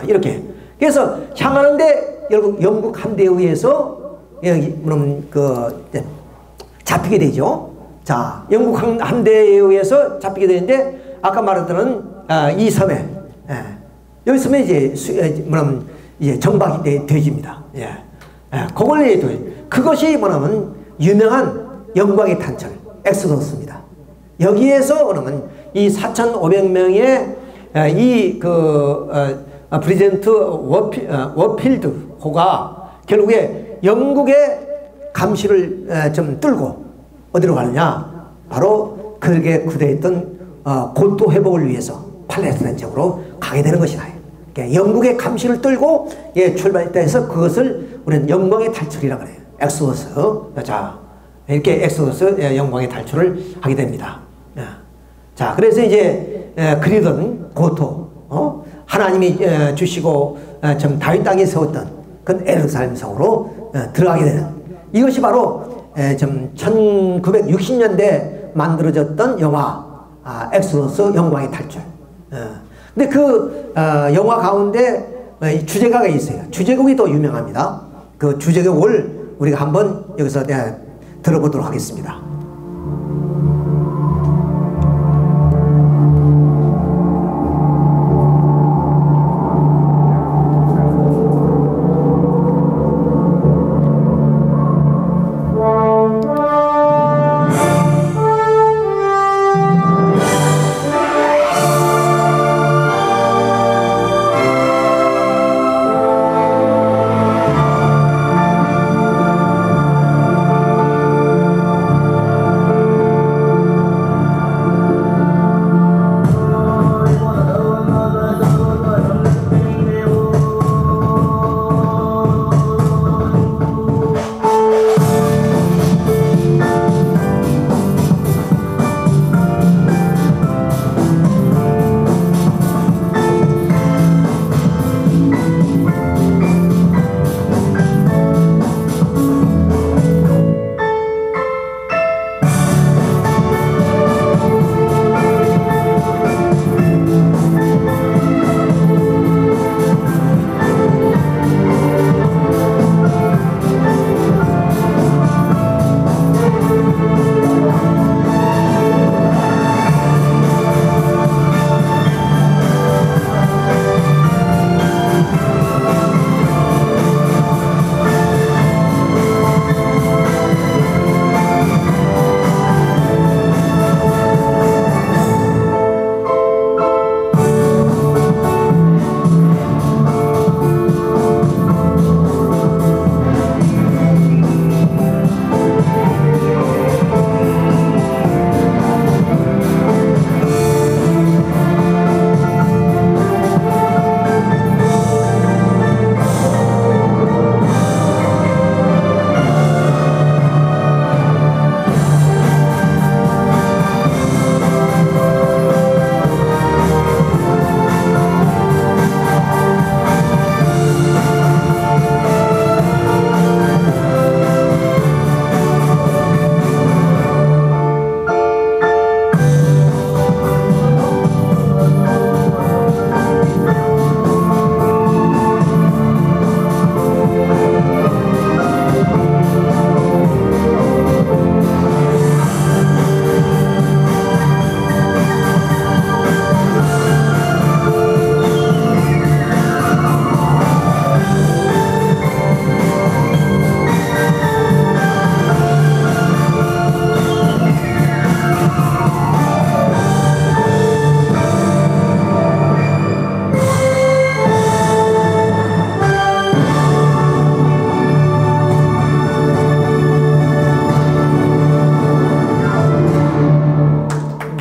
이렇게 그래서 향하는데 영국 함대에 의해서 뭐냐면 잡히게 되죠. 자, 영국 함대에 의해서 잡히게 되는데 아까 말했던 이 섬에 여기 섬에 뭐냐면 정박이 되집니다. 그것이 뭐냐면 유명한 영광의 탄철 엑소더스입니다. 여기에서 뭐냐면 이 4,500명의 프레지던트 워필드 호가 결국에 영국의 감시를 좀 뚫고 어디로 가느냐? 바로 그에게 구대했던 고토 회복을 위해서 팔레스타인 지역으로 가게 되는 것이다. 그러니까 영국의 감시를 뚫고 출발했다 해서 그것을 우리는 영광의 탈출이라고 해요. 엑소더스. 자, 이렇게 엑소더스 영광의 탈출을 하게 됩니다. 자, 그래서 이제 그리던 고토, 하나님이 주시고 좀 다윗 땅에 세웠던 그 예루살렘 성으로 들어가게 되는 이것이 바로 좀 1960년대 만들어졌던 영화 엑소더스 영광의 탈출. 근데 그 영화 가운데 주제가가 있어요. 주제곡이 더 유명합니다. 그 주제곡을 우리가 한번 여기서 들어보도록 하겠습니다.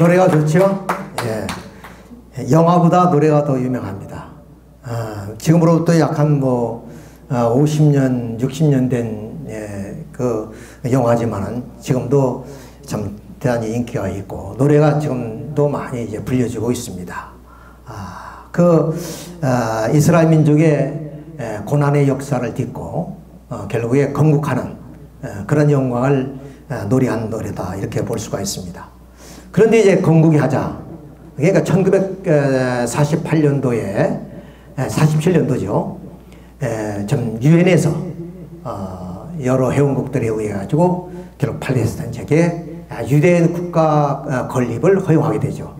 노래가 좋죠? 예. 영화보다 노래가 더 유명합니다. 지금으로부터 약 한 50년, 60년 된 그 영화지만은 지금도 참 대단히 인기가 있고 노래가 지금도 많이 이제 불려지고 있습니다. 이스라엘 민족의 고난의 역사를 딛고 결국에 건국하는 그런 영광을 노래한 노래다 이렇게 볼 수가 있습니다. 그런데 이제 건국이 하자. 그러니까 1948년도에 47년도죠. 좀 유엔에서 여러 회원국들에 의해 가지고 결국 팔레스타인 지역에 유대 국가 건립을 허용하게 되죠.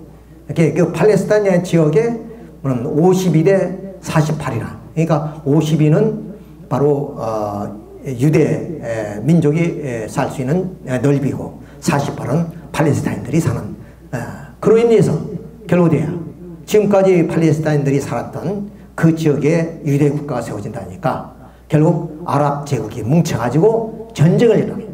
이렇게 그 팔레스타인 지역에 52대 48이나 그러니까 52는 바로 유대 민족이 살 수 있는 넓이고 48은 팔레스타인들이 사는 그로 인해서 결국에야 지금까지 팔레스타인들이 살았던 그 지역에 유대 국가가 세워진다니까 결국 아랍 제국이 뭉쳐가지고 전쟁을 일으켜요.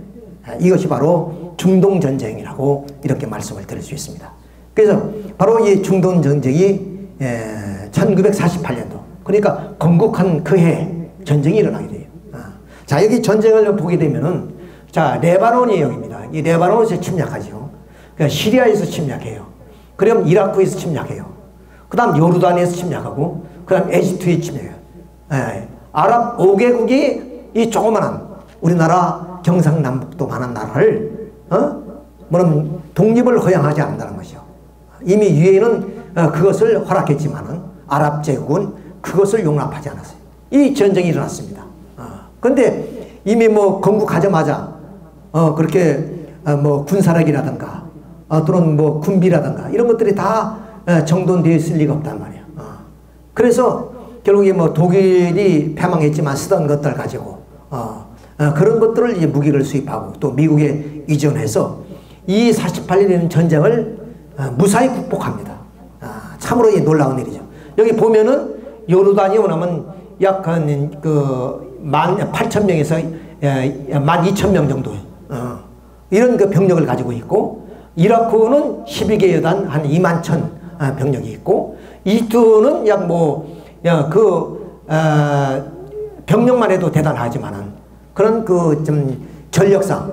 이것이 바로 중동 전쟁이라고 이렇게 말씀을 드릴 수 있습니다. 그래서 바로 이 중동 전쟁이 1948년도 그러니까 건국한 그 해에 전쟁이 일어나게 돼요. 자, 여기 전쟁을 보게 되면은 자, 레바논이 여기입니다. 이 레바논에서 침략하죠. 그러니까 시리아에서 침략해요. 그럼 이라크에서 침략해요. 그 다음 요르단에서 침략하고 그 다음 에집트에 침략해요. 아랍 5개국이 이 조그만한 우리나라 경상남북도만한 나라를 뭐는 독립을 허용하지 않는다는 것이요. 이미 유엔은 그것을 허락했지만은 아랍 제국은 그것을 용납하지 않았어요. 이 전쟁이 일어났습니다. 그런데 이미 뭐 건국하자마자 그렇게 뭐 군사력이라든가 또는 뭐 군비라든가 이런 것들이 다 정돈되어 있을 리가 없단 말이에요. 그래서 결국에 뭐 독일이 패망했지만 쓰던 것들 가지고 그런 것들을 이제 무기를 수입하고 또 미국에 이전해서 이 48년이라는 전쟁을 무사히 극복합니다. 참으로 놀라운 일이죠. 여기 보면은 요르단이 뭐냐면 약 한 그 18,000명에서 12,000명 정도 이런 그 병력을 가지고 있고 이라크는 12개 여단 한 21,000 병력이 있고 이투는 약 병력만 해도 대단하지만은 그런 그 좀 전력상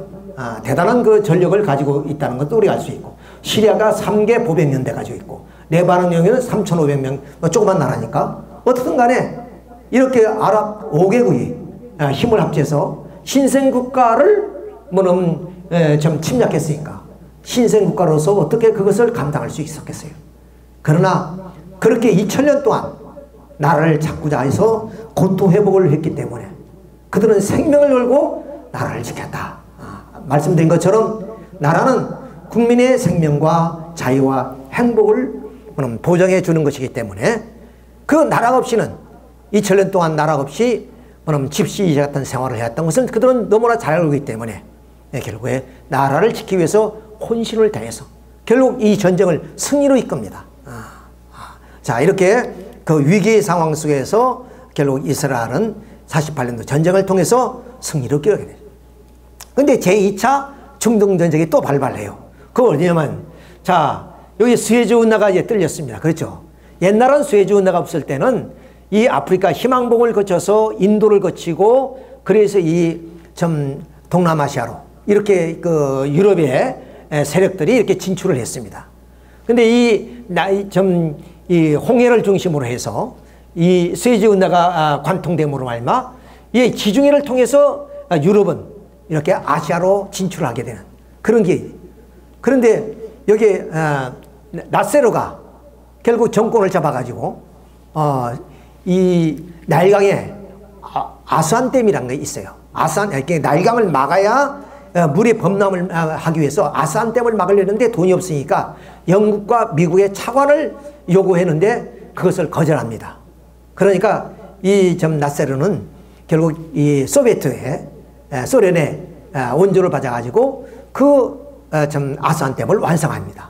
대단한 그 전력을 가지고 있다는 것도 우리가 알 수 있고 시리아가 3개 보병연대 가지고 있고 레바논 경우에는 3,500명 조그만 나라니까 어떻든 간에 이렇게 아랍 5개국이 힘을 합쳐서 신생국가를 좀 침략했으니까 신생국가로서 어떻게 그것을 감당할 수 있었겠어요. 그러나 그렇게 2000년 동안 나라를 찾고자 해서 고토 회복을 했기 때문에 그들은 생명을 걸고 나라를 지켰다. 말씀드린 것처럼 나라는 국민의 생명과 자유와 행복을 보장해 주는 것이기 때문에 그 나라 없이는 2000년 동안 나라 없이 집시 같은 생활을 해왔던 것을 그들은 너무나 잘 알고 있기 때문에 결국에 나라를 지키기 위해서 혼신을 다해서 결국 이 전쟁을 승리로 이끕니다. 자, 이렇게 그 위기의 상황 속에서 결국 이스라엘은 48년도 전쟁을 통해서 승리를 이끌게 돼요. 근데 제2차 중동 전쟁이 또 발발해요. 그거 어디냐면 자, 여기 수에즈 운하가 이제 뚫렸습니다. 그렇죠? 옛날은 수에즈 운하가 없을 때는 이 아프리카 희망봉을 거쳐서 인도를 거치고 그래서 이 좀 동남아시아로 이렇게 그 유럽의 세력들이 이렇게 진출을 했습니다. 근데 이 홍해를 중심으로 해서 이 수에즈 운하가 관통됨으로 말미암아 이 지중해를 통해서 유럽은 이렇게 아시아로 진출하게 되는 그런 게 그런데 여기 나세로가 결국 정권을 잡아가지고 이 나일강에 아스완댐이라는 게 있어요. 이렇게 나일강을 막아야 물의 범람을 하기 위해서 아스완댐을 막으려는데 돈이 없으니까 영국과 미국의 차관을 요구했는데 그것을 거절합니다. 그러니까 이 나세로는 결국 이 소련의 원조를 받아가지고 그 아스완댐을 완성합니다.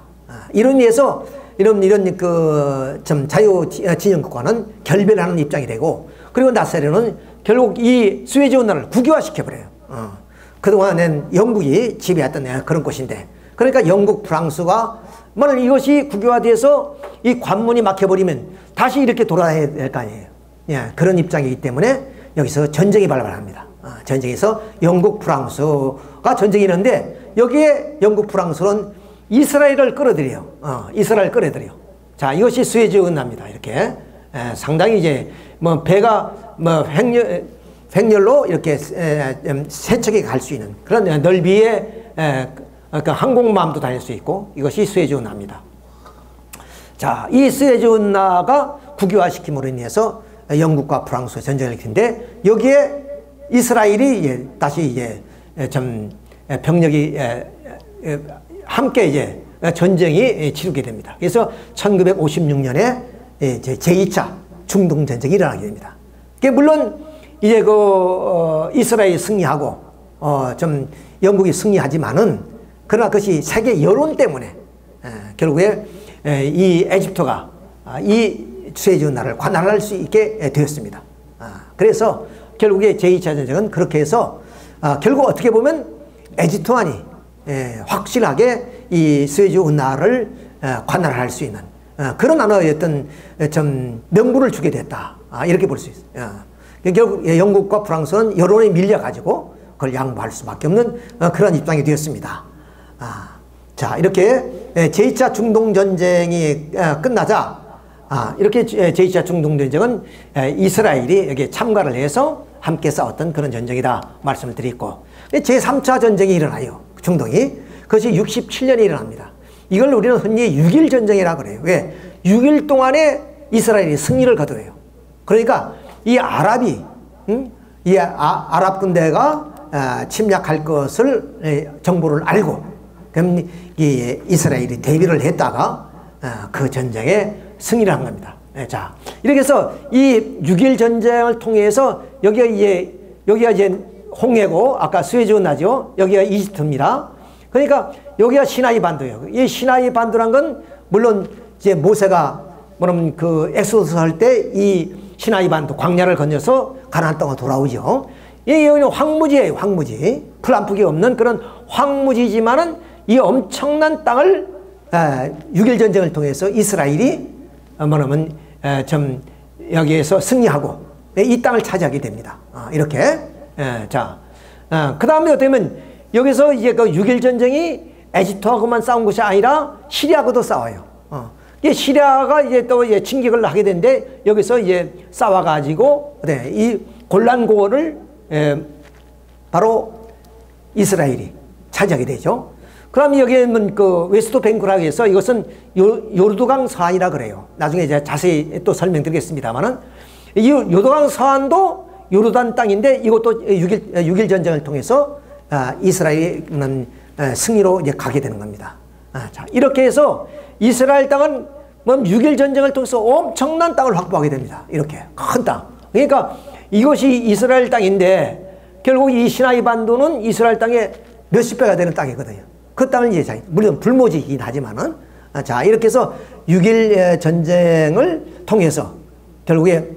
이런 의해서 이런 그 자유 진영 국가는 결별하는 입장이 되고 그리고 나세로는 결국 이 수에즈 운하를 국유화시켜 버려요. 그동안엔 영국이 지배했던 그런 곳인데 그러니까 영국, 프랑스가 만약 이것이 국유화돼서 이 관문이 막혀버리면 다시 이렇게 돌아야 될 거 아니에요. 예, 그런 입장이기 때문에 여기서 전쟁이 발발합니다. 전쟁에서 영국, 프랑스가 전쟁이 있는데 여기에 영국, 프랑스는 이스라엘을 끌어들여요. 이스라엘 끌어들여요. 자, 이것이 수에즈 운하입니다. 이렇게 상당히 이제 뭐 배가 뭐 횡렬로 이렇게 세척에 갈 수 있는 그런 넓이의 그 항공모함도 다닐 수 있고 이것이 수에즈 운하입니다. 자, 이 수에즈 운하가 국유화시킴으로 인해서 영국과 프랑스의 전쟁을 일으키는데 여기에 이스라엘이 다시 이제 좀 병력이 함께 이제 전쟁이 치르게 됩니다. 그래서 1956년에 제2차 중동 전쟁이 일어나게 됩니다. 물론 이제 이스라엘이 승리하고 좀 영국이 승리하지만은 그러나 그것이 세계 여론 때문에 결국에 이 에집트가 이 수에즈 운하를 관할할 수 있게 되었습니다. 그래서 결국에 제2차 전쟁은 그렇게 해서 결국 어떻게 보면 에집트만이 확실하게 이 수에즈 운하를 관할할 수 있는 그런 하나의 어떤 좀 명분을 주게 됐다. 이렇게 볼 수 있어요. 결국 영국과 프랑스는 여론에 밀려가지고 그걸 양보할 수밖에 없는 그런 입장이 되었습니다. 자, 이렇게 제2차 중동전쟁이 끝나자 이렇게 제2차 중동전쟁은 이스라엘이 여기에 참가를 해서 함께 싸웠던 그런 전쟁이다 말씀을 드리고 제3차 전쟁이 일어나요. 중동이. 그것이 67년에 일어납니다. 이걸 우리는 흔히 6일 전쟁이라고 그래요. 왜? 6일 동안에 이스라엘이 승리를 거둬요. 그러니까 이 아랍이 이 아랍 군대가 침략할 것을 정보를 알고 그럼 이 이스라엘이 대비를 했다가 그 전쟁에 승리를 한 겁니다. 자, 이렇게 해서 이 6일 전쟁을 통해서 여기가 이제 홍해고 아까 수에즈 운하죠. 여기가 이집트입니다. 그러니까 여기가 시나이 반도예요. 이 시나이 반도란 건 물론 이제 모세가 뭐냐면 그 엑소더스 할 때 이 시나이 반도 광야를 건너서 가나안 땅으로 돌아오죠. 여기는 황무지예요. 황무지. 풀 한 푸기 없는 그런 황무지지만은 이 엄청난 땅을 6일 전쟁을 통해서 이스라엘이 뭐냐면 좀 여기에서 승리하고 이 땅을 차지하게 됩니다. 이렇게. 자, 그 다음에 어쩌면 여기서 이제 그 6일 전쟁이 에집트하고만 싸운 것이 아니라 시리아하고도 싸워요. 시리아가 이제 또 침략을 하게 되는데 여기서 이제 싸워가지고 이 골란고를 바로 이스라엘이 차지하게 되죠. 그럼 여기는 그 웨스트 뱅크라고 해서 이것은 요르단 서안이라 그래요. 나중에 이제 자세히 또 설명드리겠습니다만은 이 요르단 서안도 요르단 땅인데 이것도 6일 전쟁을 통해서 이스라엘은 승리로 이제 가게 되는 겁니다. 자, 이렇게 해서 이스라엘 땅은 6일 전쟁을 통해서 엄청난 땅을 확보하게 됩니다. 이렇게 큰 땅. 그러니까 이것이 이스라엘 땅인데 결국 이 시나이 반도는 이스라엘 땅의 몇십 배가 되는 땅이거든요. 그 땅을 이제 물론 불모지이긴 하지만은 자, 이렇게 해서 6일 전쟁을 통해서 결국에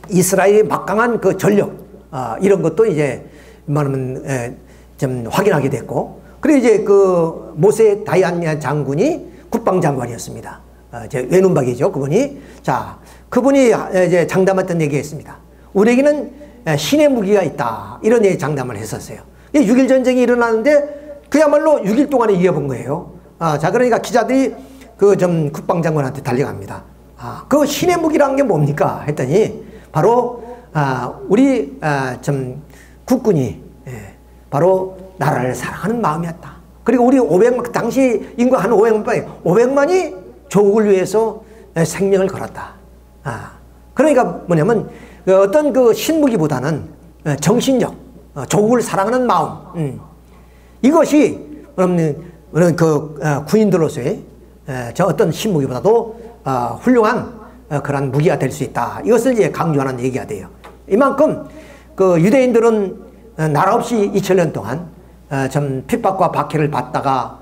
이스라엘의 막강한 그 전력 이런 것도 이제 말하면 좀 확인하게 됐고 그리고 이제 그 모세 다이안 장군이 국방장관이었습니다. 제 외눈박이죠, 그분이. 자, 그분이 이제 장담했던 얘기했습니다. 우리에게는 신의 무기가 있다. 이런 장담을 했었어요. 6일 전쟁이 일어나는데 그야말로 6일 동안에 이어본 거예요. 자, 그러니까 기자들이 그 좀 국방장관한테 달려갑니다. 그 신의 무기라는 게 뭡니까? 했더니 바로 우리 좀 국군이 바로 나라를 사랑하는 마음이었다. 그리고 우리 500만, 당시 인구 한 500만이 조국을 위해서 생명을 걸었다. 그러니까 뭐냐면 어떤 그 신무기보다는 정신력, 조국을 사랑하는 마음, 이것이 그런 그 군인들로서의 저 어떤 신무기보다도 훌륭한 그런 무기가 될 수 있다. 이것을 이제 강조하는 얘기가 돼요. 이만큼 그 유대인들은 나라 없이 2000년 동안 좀 핍박과 박해를 받다가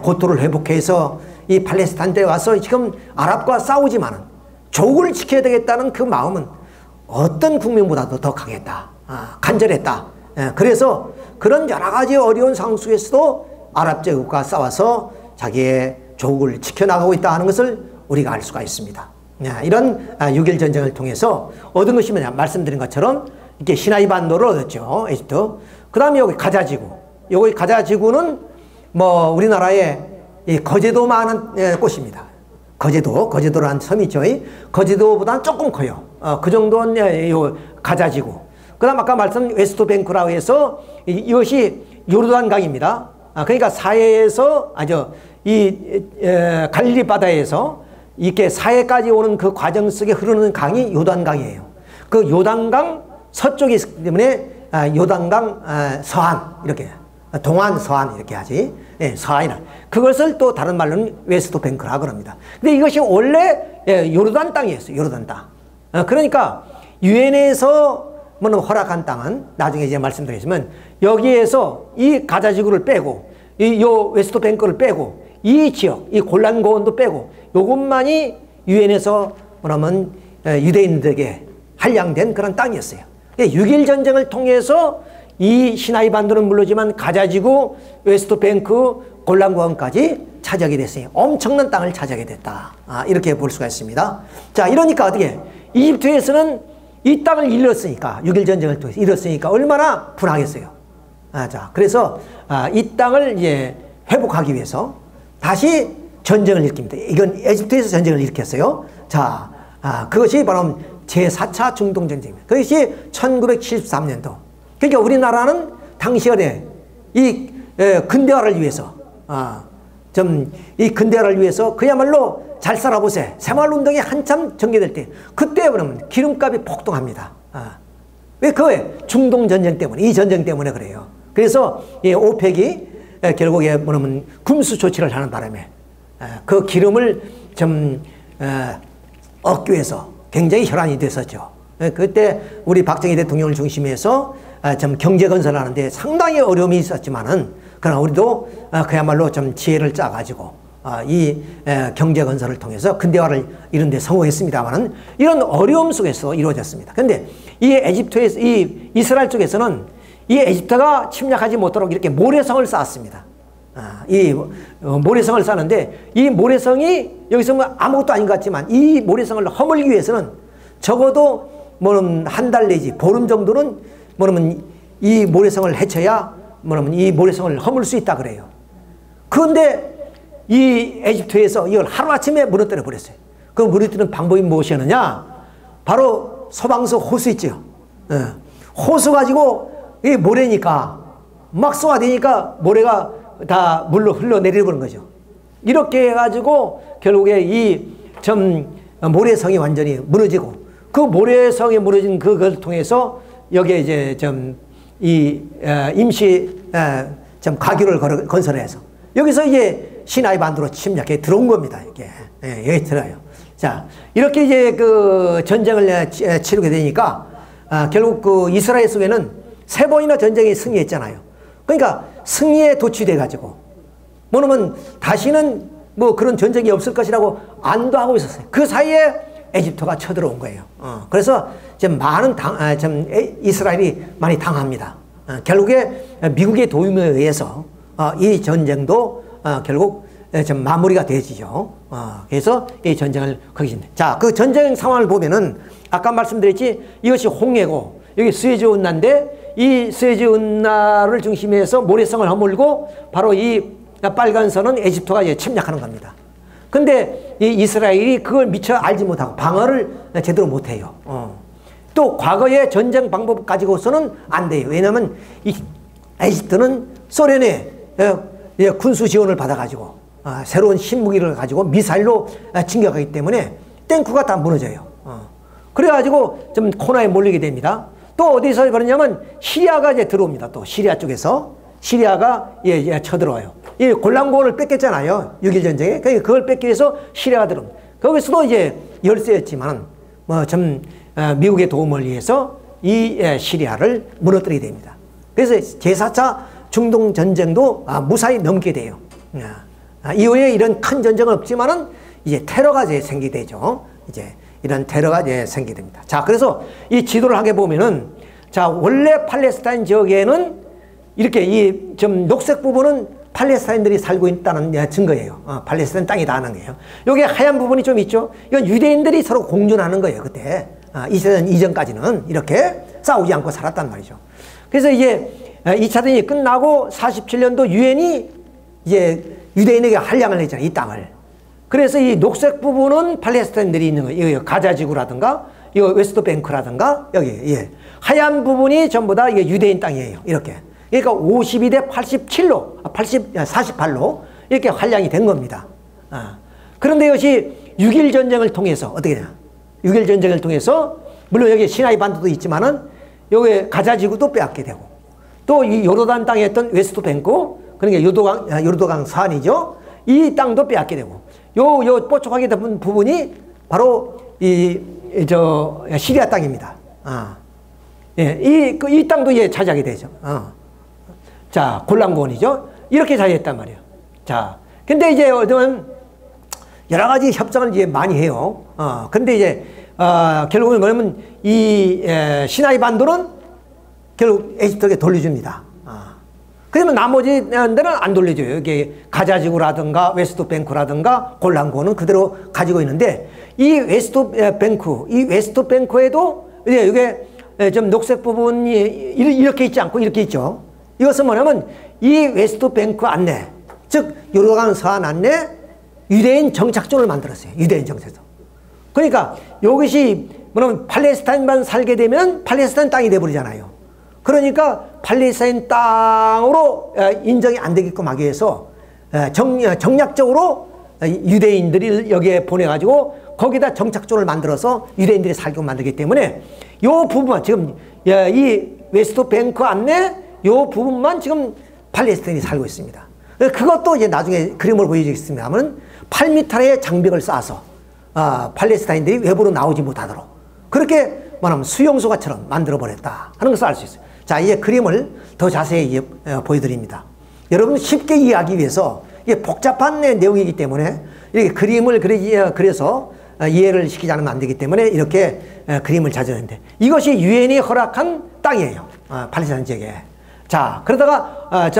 고토를 회복해서 이 팔레스타인에 와서 지금 아랍과 싸우지만은 조국을 지켜야 되겠다는 그 마음은 어떤 국민보다도 더 강했다. 간절했다. 그래서 그런 여러 가지 어려운 상황 속에서도 아랍 제국과 싸워서 자기의 조국을 지켜나가고 있다는 것을 우리가 알 수가 있습니다. 이런 6.1 전쟁을 통해서 얻은 것이 뭐냐, 말씀드린 것처럼 이렇게 시나이 반도를 얻었죠, 에집트. 그 다음에 여기 가자지구. 여기 가자지구는 뭐 우리나라에 이 거제도 많은 곳입니다. 거제도라는 섬이 있죠. 거제도보다는 조금 커요. 그 정도는 요 가자지구. 그 다음 아까 말씀 웨스트뱅크라고 해서 이것이 요르단강입니다. 그러니까 사해에서 갈릴리 바다에서 이렇게 사해까지 오는 그 과정 속에 흐르는 강이 요단강이에요. 그 요단강 서쪽이 있기 때문에 요단강 서안 이렇게 동안 서안 이렇게 하지. 서안이라 그것을 또 다른 말로는 웨스트뱅크라고 합니다. 근데 이것이 원래 요르단 땅이었어요. 요르단 땅. 그러니까 유엔에서 허락한 땅은 나중에 이제 말씀드리지만 여기에서 이 가자지구를 빼고 요 웨스트뱅크를 빼고 이 지역, 이 골란 고원도 빼고 요것만이 유엔에서 뭐냐면 유대인들에게 할량된 그런 땅이었어요. 6.1 전쟁을 통해서 이 시나이 반도는 물론이지만 가자지구, 웨스트뱅크, 골란 고원까지 차지하게 됐어요. 엄청난 땅을 차지하게 됐다. 이렇게 볼 수가 있습니다. 자, 이러니까 어떻게 이집트에서는 이 땅을 잃었으니까 6.1 전쟁을 통해서 잃었으니까 얼마나 분하겠어요. 자, 그래서 이 땅을 이제 회복하기 위해서 다시 전쟁을 일으킵니다. 이건 에집트에서 전쟁을 일으켰어요. 자, 그것이 바로 제4차 중동전쟁입니다. 그것이 1973년도. 그러니까 우리나라는 당시에 이 근대화를 위해서, 이 근대화를 위해서 그야말로 잘 살아보세요. 새마을운동이 한참 전개될 때, 그때 그러면 기름값이 폭등합니다. 왜? 그거예요. 중동전쟁 때문에, 이 전쟁 때문에 그래요. 그래서 이 오펙이 결국에 뭐냐면 군수 조치를 하는 바람에 그 기름을 좀 얻기 위해서 굉장히 혈안이 됐었죠. 그때 우리 박정희 대통령을 중심해서 좀 경제 건설을 하는데 상당히 어려움이 있었지만은 그러나 우리도 그야말로 좀 지혜를 짜가지고 이 경제 건설을 통해서 근대화를 이룬 데 성공했습니다만은 이런 어려움 속에서 이루어졌습니다. 그런데 이 에집트에서 이 이스라엘 쪽에서는 이 에집트가 침략하지 못하도록 이렇게 모래성을 쌓았습니다. 이 모래성을 쌓는데 이 모래성이 여기서 뭐 아무것도 아닌 것 같지만 이 모래성을 허물기 위해서는 적어도 뭐는 한 달 내지 보름 정도는 뭐냐면 이 모래성을 헤쳐야 뭐냐면 이 모래성을 허물 수 있다 그래요. 그런데 이 에집트에서 이걸 하루아침에 무너뜨려 버렸어요. 그 무너뜨리는 방법이 무엇이었느냐? 바로 소방서 호수 있죠. 호수 가지고 이 모래니까 막 쏘아대니까 모래가 다 물로 흘러내려버린 거죠. 이렇게 해가지고 결국에 이 모래성이 완전히 무너지고 그 모래성이 무너진 그걸 통해서 여기에 이제 임시 가교를 건설해서 여기서 이제 시나이 반도로 침략해 들어온 겁니다. 이게 여기 들어요. 자, 이렇게 이제 그 전쟁을 치르게 되니까 결국 그 이스라엘 속에는 3번이나 전쟁에 승리했잖아요. 그러니까 승리에 도취돼 가지고 뭐냐면 다시는 뭐 그런 전쟁이 없을 것이라고 안도하고 있었어요. 그 사이에 에집트가 쳐들어온 거예요. 그래서 좀 많은 이스라엘이 많이 당합니다. 결국에 미국의 도움에 의해서 이 전쟁도 결국 좀 마무리가 되지죠. 그래서 이 전쟁을 거기서 자, 그 전쟁 상황을 보면은 아까 말씀드렸지 이것이 홍해고 여기 스웨즈 운하인데 이 스웨즈 운하를 중심해서 모래성을 허물고 바로 이 빨간 선은 에집트가 이제 침략하는 겁니다. 근데 이 이스라엘이 그걸 미처 알지 못하고 방어를 제대로 못해요. 또 과거의 전쟁 방법 가지고서는 안 돼요. 왜냐하면 이 에집트는 소련의 군수 지원을 받아가지고 새로운 신무기를 가지고 미사일로 진격하기 때문에 탱크가 다 무너져요. 그래가지고 좀 코너에 몰리게 됩니다. 또 어디서 그러냐면 시리아가 이제 들어옵니다. 또 시리아 쪽에서 시리아가 쳐들어와요. 이 골란고원을 뺏겼잖아요. 6.1 전쟁에. 그걸 뺏기 위해서 시리아가 들어옵니다. 거기서도 이제 열세였지만 미국의 도움을 위해서 이 시리아를 무너뜨리게 됩니다. 그래서 제4차 중동 전쟁도 무사히 넘게 돼요. 이후에 이런 큰 전쟁은 없지만은 이제 테러가 이제 생기게 되죠. 이제 이런 테러가 이제 생기게 됩니다. 자, 그래서 이 지도를 하게 보면은 자, 원래 팔레스타인 지역에는 이렇게 이 좀 녹색 부분은 팔레스타인들이 살고 있다는 증거예요. 팔레스타인 땅이다 하는 거예요. 여기 하얀 부분이 좀 있죠. 이건 유대인들이 서로 공존하는 거예요. 그때 이세전 이전까지는 이렇게 싸우지 않고 살았단 말이죠. 그래서 이제 2차 대전이 끝나고 47년도 유엔이 이제 유대인에게 할량을 했잖아요. 이 땅을. 그래서 이 녹색 부분은 팔레스타인들이 있는 거예요. 가자 지구라든가 이거 웨스트뱅크라든가 여기 예. 하얀 부분이 전부 다 이게 유대인 땅이에요. 이렇게. 그러니까 52대 87로 48로 이렇게 할량이 된 겁니다. 그런데 이것이 6.1 전쟁을 통해서 어떻게 되냐? 6.1 전쟁을 통해서 물론 여기 시나이 반도도 있지만은 여기 가자 지구도 빼앗게 되고 또 이 요르단 땅에 있던 웨스트뱅크 그러니까 요르도강 산이죠. 이 땅도 빼앗게 되고 요 뽀족하게 된 부분이 바로 시리아 땅입니다. 예, 이 땅도 예, 차지하게 되죠. 자, 골란고원이죠. 이렇게 차지했단 말이에요. 자, 근데 이제 어떤 여러 가지 협상을 이제 많이 해요. 근데 이제 결국은 뭐냐면 이 시나이 반도는 결국 에집트에게 돌려줍니다. 그러면 나머지 데는 안 돌려줘요. 이게 가자지구라든가 웨스트뱅크라든가 골란고는 그대로 가지고 있는데 이 웨스트뱅크에도 이게 좀 녹색 부분이 이렇게 있지 않고 이렇게 있죠. 이것은 뭐냐면 이 웨스트뱅크 안내, 즉 요르단 서안 안내 유대인 정착존을 만들었어요. 유대인 정착존. 그러니까 이것이 뭐냐면 팔레스타인만 살게 되면 팔레스타인 땅이 돼버리잖아요. 그러니까 팔레스타인 땅으로 인정이 안 되게끔 하기 위해서 정략적으로 유대인들이 여기에 보내가지고 거기다 정착존을 만들어서 유대인들이 살게끔 만들기 때문에 이 부분만 지금 이 웨스트뱅크 안내 이 부분만 지금 팔레스타인이 살고 있습니다. 그것도 이제 나중에 그림을 보여주겠습니다만 8m의 장벽을 쌓아서 팔레스타인들이 외부로 나오지 못하도록 그렇게 말하면 수용소가처럼 만들어버렸다 하는 것을 알 수 있어요. 자, 이제 그림을 더 자세히 보여드립니다. 여러분 쉽게 이해하기 위해서 이게 복잡한 내용이기 때문에 이렇게 그림을 그려서 이해를 시키지 않으면 안 되기 때문에 이렇게 그림을 자주하는데 이것이 유엔이 허락한 땅이에요. 팔레스타인 지역에. 자, 그러다가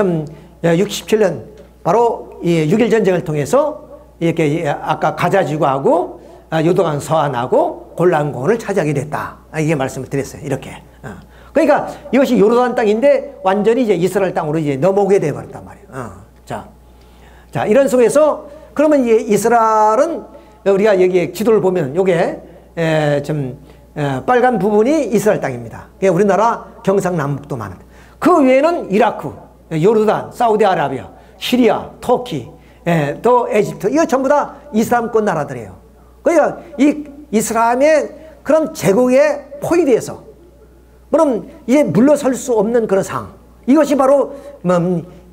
67년 바로 이 6.1 전쟁을 통해서 이렇게 아까 가자지구하고 요르단 서안하고 골란고원을 차지하게 됐다. 이게 말씀을 드렸어요. 이렇게. 그러니까 이것이 요르단 땅인데 완전히 이제 이스라엘 땅으로 이제 넘어오게 되어버렸단 말이에요. 자, 이런 속에서 그러면 이제 이스라엘은 우리가 여기 지도를 보면 요게 빨간 부분이 이스라엘 땅입니다. 우리나라 경상남북도 많은데 그 외에는 이라크, 요르단, 사우디아라비아, 시리아, 터키, 또 에집트 이거 전부 다 이슬람권 나라들이에요. 그러니까 이 이슬람의 그런 제국의 포위대에서 그럼 이제 물러설 수 없는 그런 상황. 이것이 바로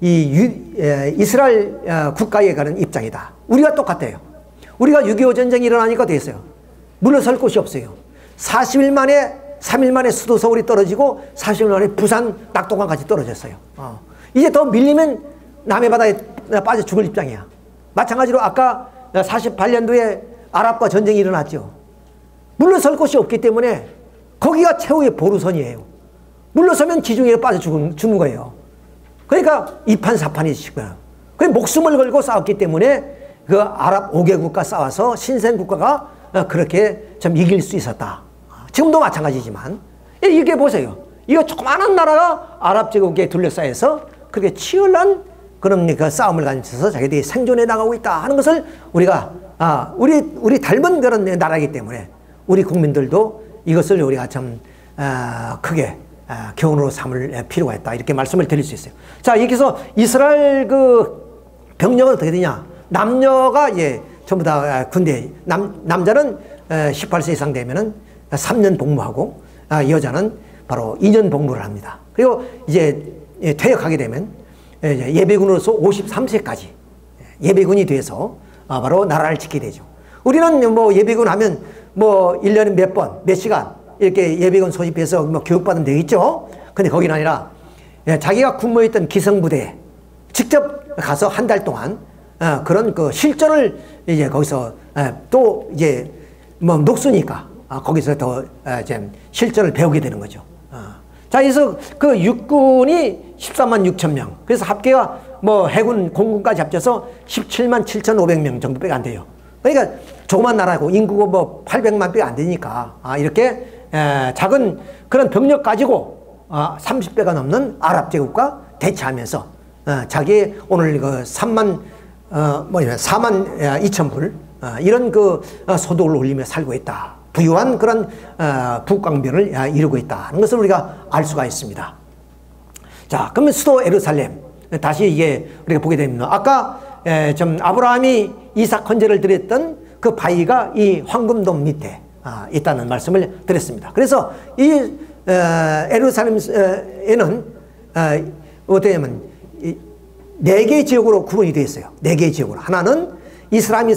이스라엘 국가에 가는 입장이다. 우리가 똑같아요. 우리가 6.25 전쟁이 일어나니까 됐어요. 물러설 곳이 없어요. 40일 만에 3일 만에 수도 서울이 떨어지고 40일 만에 부산 낙동강까지 떨어졌어요. 이제 더 밀리면 남해 바다에 빠져 죽을 입장이야. 마찬가지로 아까 48년도에 아랍과 전쟁이 일어났죠. 물러설 곳이 없기 때문에 거기가 최후의 보루선이에요. 물러서면 지중해에 빠져 죽는 거예요. 그러니까 이판사판이 지고요. 그 목숨을 걸고 싸웠기 때문에 그 아랍 5개국과 싸워서 신생국가가 그렇게 좀 이길 수 있었다. 지금도 마찬가지지만 이게 보세요. 이거 조그마한 나라가 아랍 제국에 둘러싸여서 그렇게 치열한 그런 그 싸움을 가지면서 자기들이 생존해 나가고 있다 하는 것을 우리가 우리 닮은 그런 나라이기 때문에 우리 국민들도 이것을 우리가 참 크게 교훈으로 삼을 필요가 있다 이렇게 말씀을 드릴 수 있어요. 자, 여기서 이스라엘 그 병력은 어떻게 되냐? 남녀가 전부 다 군대 남자는 18세 이상 되면은 3년 복무하고 여자는 바로 2년 복무를 합니다. 그리고 이제 퇴역하게 되면 예비군으로서 53세까지 예비군이 돼서 바로 나라를 지키게 되죠. 우리는 뭐 예비군 하면 뭐 1년에 몇 번, 몇 시간 이렇게 예비군 소집해서 뭐 교육받으면 되겠죠. 근데 거기는 아니라 자기가 근무했던 기성부대에 직접 가서 한 달 동안 그런 그 실전을 이제 거기서 또 이제 뭐 녹수니까 거기서 더 실전을 배우게 되는 거죠. 자, 그래서 그 육군이 13만 6천 명. 그래서 합계가 뭐 해군, 공군까지 합쳐서 17만 7,500명 정도밖에 안 돼요. 그러니까 조그만 나라고 인구가 뭐 800만 밖에 안 되니까 이렇게 작은 그런 병력 가지고 30배가 넘는 아랍 제국과 대치하면서 자기의 오늘 그 4만 2천 불 이런 그 소득을 올리며 살고 있다. 부유한 그런 북광변을 이루고 있다는 것을 우리가 알 수가 있습니다. 자, 그러면 수도 예루살렘 다시 이게 우리가 보게 됩니다. 아까 좀 아브라함이 이삭 헌제를 드렸던 그 바위가 이 황금돔 밑에 있다는 말씀을 드렸습니다. 그래서 이 예루살렘에는 어떻게 하면 4개의 지역으로 구분이 되어 있어요. 4개의 지역으로. 하나는 이슬람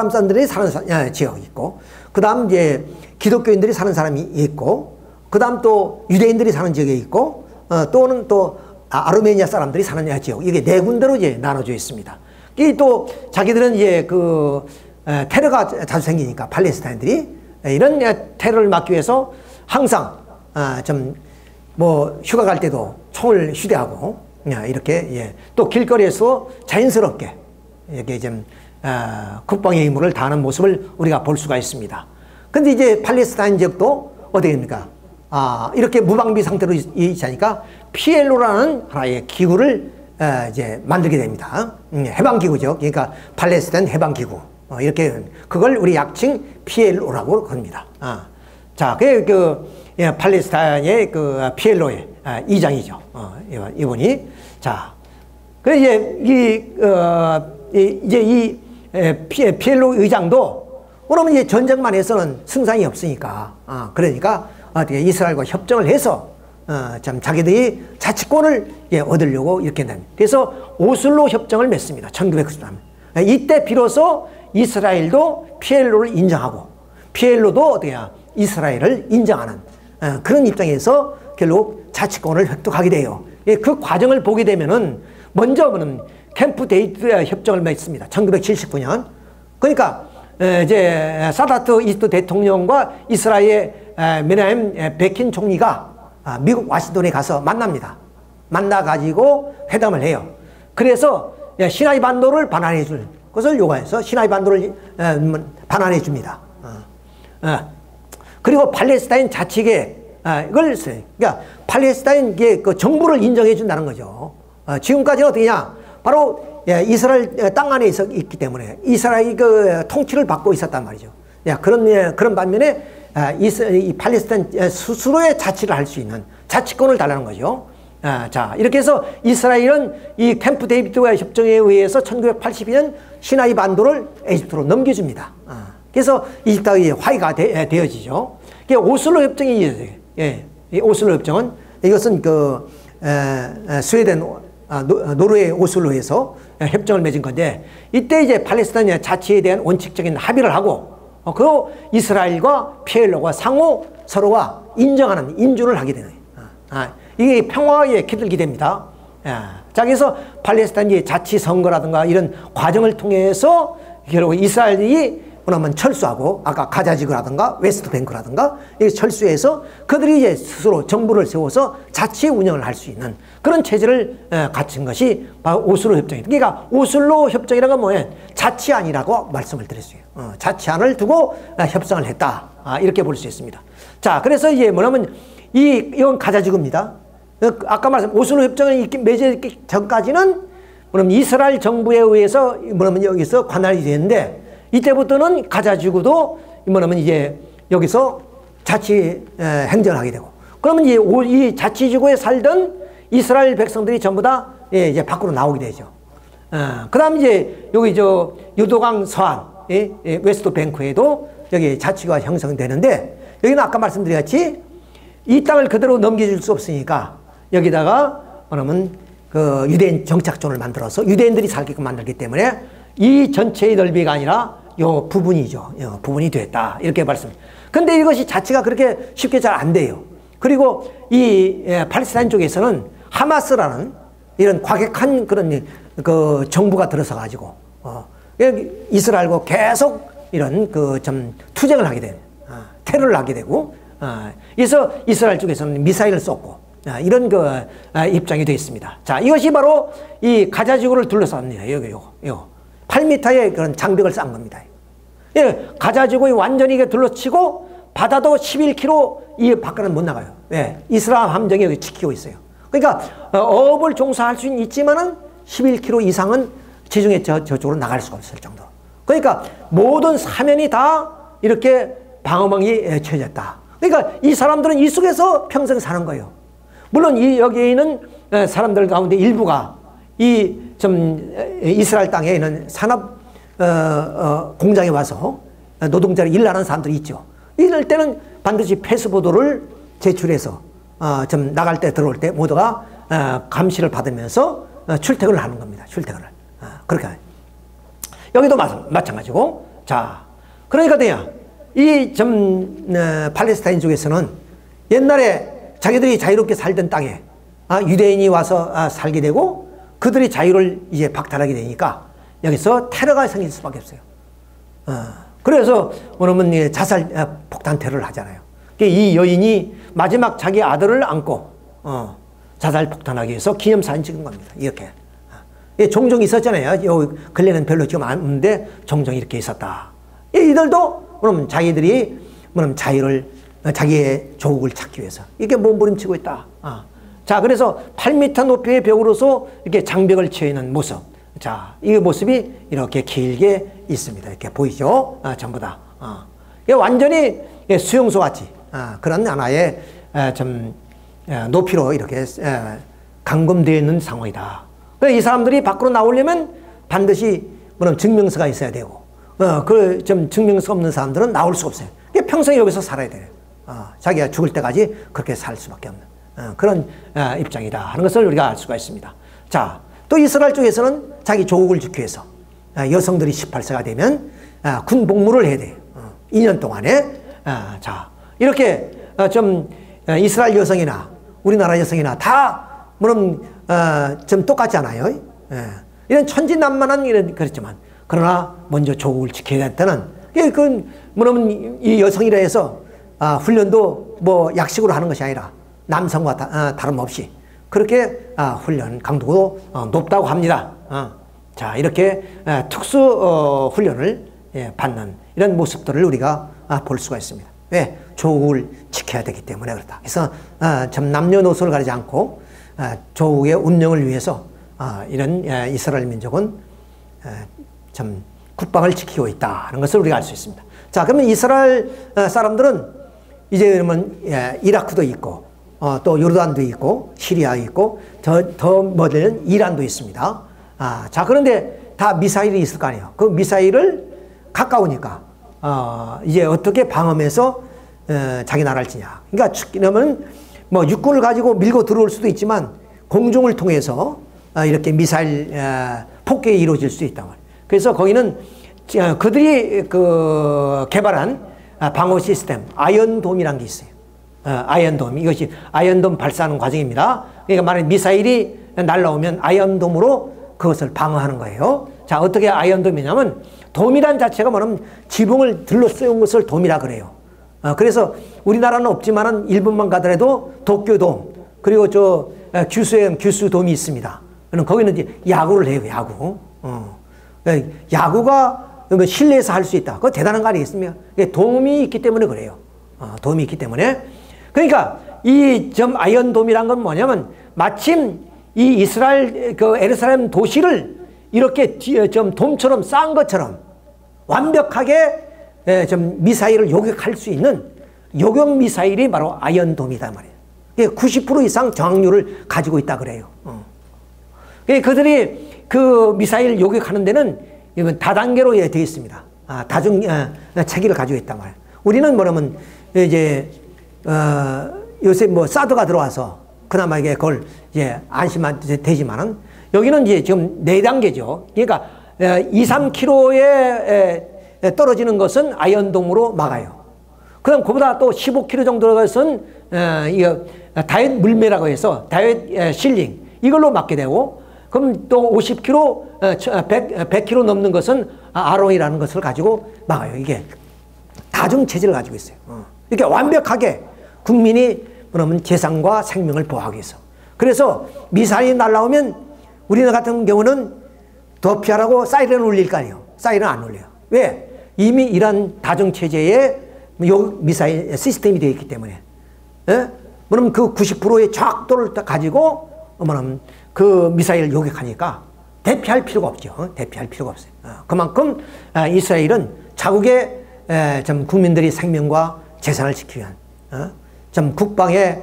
사람들이 사는 지역이 있고, 그 다음 이제 기독교인들이 사는 사람이 있고, 그 다음 또 유대인들이 사는 지역이 있고, 또는 또 아르메니아 사람들이 사는 지역. 이게 4군데로 이제 나눠져 있습니다. 이 또 자기들은 이제 그 테러가 자주 생기니까 팔레스타인들이 이런 테러를 막기 위해서 항상 좀 뭐 휴가 갈 때도 총을 휴대하고 이렇게 또 길거리에서 자연스럽게 이렇게 좀 국방의 의무를 다하는 모습을 우리가 볼 수가 있습니다. 근데 이제 팔레스타인 지역도 어떻게 됩니까? 이렇게 무방비 상태로 있으니까 PLO라는 하나의 기구를 이제 만들게 됩니다. 해방기구죠. 그러니까 팔레스타인 해방기구. 이렇게 그걸 우리 약칭 PLO라고 합니다. 자, 팔레스타인의 그 PLO의 이장이죠. 이분이. 자, 그 이제 이 PLO 의장도 그러면 이제 전쟁만 해서는 승산이 없으니까 그러니까 어떻게 이스라엘과 협정을 해서 참 자기들이 자치권을 얻으려고 이렇게 됩니다. 그래서 오슬로 협정을 맺습니다. 1993년. 이때 비로소 이스라엘도 PLO를 인정하고 PLO도 어떻게 이스라엘을 인정하는 그런 입장에서 결국 자치권을 획득하게 돼요. 그 과정을 보게 되면은 먼저는 캠프 데이비드 협정을 맺습니다. 1979년. 그러니까 이제 사다트 이스트 대통령과 이스라엘 메나헴 베킨 총리가 미국 와싱턴에 가서 만납니다. 만나가지고 회담을 해요. 그래서 시나이 반도를 반환해 줄 것을 요구해서 시나이 반도를 반환해 줍니다. 그리고 팔레스타인 자치계획을 써요. 그러니까 팔레스타인 그 정부를 인정해 준다는 거죠. 지금까지는 어떻게냐? 바로 이스라엘 땅 안에 있기 때문에 이스라엘 그 통치를 받고 있었단 말이죠. 그런 반면에 이 팔레스타인 스스로의 자치를 할 수 있는 자치권을 달라는 거죠. 자, 이렇게 해서 이스라엘은 이 캠프 데이비드 협정에 의해서 1982년 시나이 반도를 에집트로 넘겨줍니다. 그래서 이집트의 화해가 되어지죠. 오슬로 협정이 이 오슬로 협정은 이것은 그 스웨덴 노르웨이 오슬로에서 협정을 맺은 건데 이때 이제 팔레스타인 자치에 대한 원칙적인 합의를 하고 그 이스라엘과 PLO가 상호 서로가 인정하는 인준을 하게 되는 이게 평화에 기들게 됩니다. 자, 그래서 팔레스타인의 자치 선거라든가 이런 과정을 통해서 결국 이스라엘이 그러면 철수하고 아까 가자지구라든가 웨스트뱅크라든가 철수해서 그들이 이제 스스로 정부를 세워서 자치 운영을 할 수 있는 그런 체제를 갖춘 것이 바로 오슬로 협정입니다. 그러니까 오슬로 협정이라는 건 뭐예요? 자치안이라고 말씀을 드렸어요. 자치안을 두고 협상을 했다. 이렇게 볼 수 있습니다. 자, 그래서 이제 뭐냐면 이건 가자지구입니다. 아까 말씀 오슬로 협정이 맺어지기 전까지는 뭐냐면 이스라엘 정부에 의해서 뭐냐면 여기서 관할이 되는데 이때부터는 가자지구도 뭐냐면 이제 여기서 자치 행정을 하게 되고 그러면 이 자치지구에 살던 이스라엘 백성들이 전부 다 이제 밖으로 나오게 되죠. 그 다음 이제 여기 유도강 서안 웨스트 뱅크에도 여기 자치가 형성되는데 여기는 아까 말씀드렸듯이 이 땅을 그대로 넘겨줄 수 없으니까 여기다가 뭐냐면 그 유대인 정착존을 만들어서 유대인들이 살게끔 만들기 때문에 이 전체의 넓이가 아니라 요 부분이죠. 요 부분이 됐다. 이렇게 말씀입니다. 근데 이것이 자체가 그렇게 쉽게 잘 안 돼요. 그리고 이 팔레스타인 쪽에서는 하마스라는 이런 과격한 그런 그 정부가 들어서 가지고 이스라엘과 계속 이런 그 좀 투쟁을 하게 되는 테러를 하게 되고 그래서 이스라엘 쪽에서는 미사일을 쏘고 이런 입장이 되어 있습니다. 자, 이것이 바로 이 가자 지구를 둘러쌉니다. 요거 8m의 그런 장벽을 쌓은 겁니다. 예, 가자 지구에 완전히 둘러치고 바다도 11km 이 밖에는 못 나가요. 예, 이스라엘 함정이 여기 지키고 있어요. 그러니까 어업을 종사할 수는 있지만은 11km 이상은 지중해 저쪽으로 나갈 수가 없을 정도로. 그러니까 모든 사면이 다 이렇게 방어망이 쳐졌다. 그러니까 이 사람들은 이 속에서 평생 사는 거예요. 물론 여기에 있는 사람들 가운데 일부가 이스라엘 땅에 있는 산업 공장에 와서 노동자로 일하는 사람들이 있죠. 이럴 때는 반드시 패스보도를 제출해서 좀 나갈 때 들어올 때 모두가 감시를 받으면서 출퇴근을 하는 겁니다. 출퇴근을. 그렇게 여기도 마찬가지고. 자, 그러니까 이 팔레스타인 쪽에서는 옛날에 자기들이 자유롭게 살던 땅에 유대인이 와서 살게 되고 그들이 자유를 이제 박탈하게 되니까 여기서 테러가 생길 수밖에 없어요. 그래서 오늘은 자살 폭탄 테러를 하잖아요. 이 여인이 마지막 자기 아들을 안고 자살 폭탄하기 위해서 기념사진 찍은 겁니다. 이렇게. 종종 있었잖아요. 근래는 별로 지금 없는데 종종 이렇게 있었다. 이들도 그럼 자기들이 자유를 자기의 조국을 찾기 위해서 이렇게 몸부림치고 있다. 자, 그래서 8m 높이의 벽으로서 이렇게 장벽을 치어 있는 모습. 자, 이 모습이 이렇게 길게 있습니다. 이렇게 보이죠? 전부 다. 완전히 수용소 같이 그런 하나의 높이로 이렇게 감금되어 있는 상황이다. 이 사람들이 밖으로 나오려면 반드시 증명서가 있어야 되고, 증명서 없는 사람들은 나올 수 없어요. 평생 여기서 살아야 돼요. 자기가 죽을 때까지 그렇게 살 수밖에 없는 그런 입장이다 하는 것을 우리가 알 수가 있습니다. 자, 또 이스라엘 쪽에서는 자기 조국을 지키기 위해서 여성들이 18세가 되면 군 복무를 해야 돼요. 2년 동안에. 자, 이렇게 이스라엘 여성이나 우리나라 여성이나 다 좀 똑같지 않아요. 이런 천진난만한 일은 그렇지만 그러나 먼저 조국을 지켜야 했다는 이 여성이라 해서 훈련도 약식으로 하는 것이 아니라 남성과 다름없이 그렇게 훈련 강도도 높다고 합니다. 자, 이렇게 특수 훈련을 받는 이런 모습들을 우리가 볼 수가 있습니다. 왜? 조국을 지켜야 되기 때문에 그렇다. 그래서 남녀노소를 가리지 않고 조국의 운영을 위해서 이런 이스라엘 민족은 국방을 지키고 있다 하는 것을 우리가 알 수 있습니다. 자, 그러면 이스라엘 사람들은 이제 그러면 이라크도 있고 또 요르단도 있고 시리아 있고 더 멀리는 이란도 있습니다. 자, 그런데 다 미사일이 있을 거 아니에요. 그 미사일을 가까우니까 이제 어떻게 방어해서 자기 나라를 지냐. 그러니까 그러면 육군을 가지고 밀고 들어올 수도 있지만 공중을 통해서 이렇게 미사일 폭격이 이루어질 수 있단 말이에요. 그래서 거기는 그들이 개발한 방어 시스템 아이언돔이라는 게 있어요. 아이언돔, 이것이 아이언돔 발사하는 과정입니다. 그러니까 만약 미사일이 날라오면 아이언돔으로 그것을 방어하는 거예요. 자, 어떻게 아이언돔이냐면 돔이란 자체가 뭐냐면 지붕을 둘러싸은 것을 돔이라 그래요. 그래서 우리나라는 없지만은 일본만 가더라도 도쿄돔 그리고 규수형 규수돔이 있습니다. 거기는 이제 야구를 해요. 야구. 야구가 실내에서 할 수 있다. 그거 대단한 거 아니겠습니까? 돔이 있기 때문에 그래요. 돔이 있기 때문에. 그러니까 이 아이언돔이란 건 뭐냐면 마침 이 이스라엘 예루살렘 도시를 이렇게 돔처럼 쌓은 것처럼 완벽하게 미사일을 요격할 수 있는 요격 미사일이 바로 아이언돔이다 말이에요. 90% 이상 정확률을 가지고 있다 그래요. 그들이 그 미사일 요격하는 데는 다단계로 되어 있습니다. 다중 체계를 가지고 있단 말이에요. 우리는 뭐냐면 이제 요새 사드가 들어와서 그나마 이게 그걸 이제 안심만 되지만은 여기는 이제 지금 4단계죠. 그러니까 2, 3km에 떨어지는 것은 아이언돔으로 막아요. 그다음 그보다 또 15km 정도의 것은 다이엇 물매라고 해서 다이엇 실링 이걸로 막게 되고, 그럼 또 50km, 100km 넘는 것은 아롱이라는 것을 가지고 막아요. 이게 다중 체제를 가지고 있어요. 이렇게 완벽하게 국민이 그러면 재산과 생명을 보호하기 위해서. 그래서 미사일이 날라오면 우리나라 같은 경우는 더 피하라고 사이렌을 울릴 거 아니에요. 사이렌 안 울려요. 왜? 이미 이런 다중체제에 미사일 시스템이 되어 있기 때문에. 예? 그럼 그 90%의 정확도를 가지고 그 미사일을 요격하니까 대피할 필요가 없죠. 대피할 필요가 없어요. 그만큼 이스라엘은 자국의 좀 국민들이 생명과 재산을 지키기 위한 좀 국방에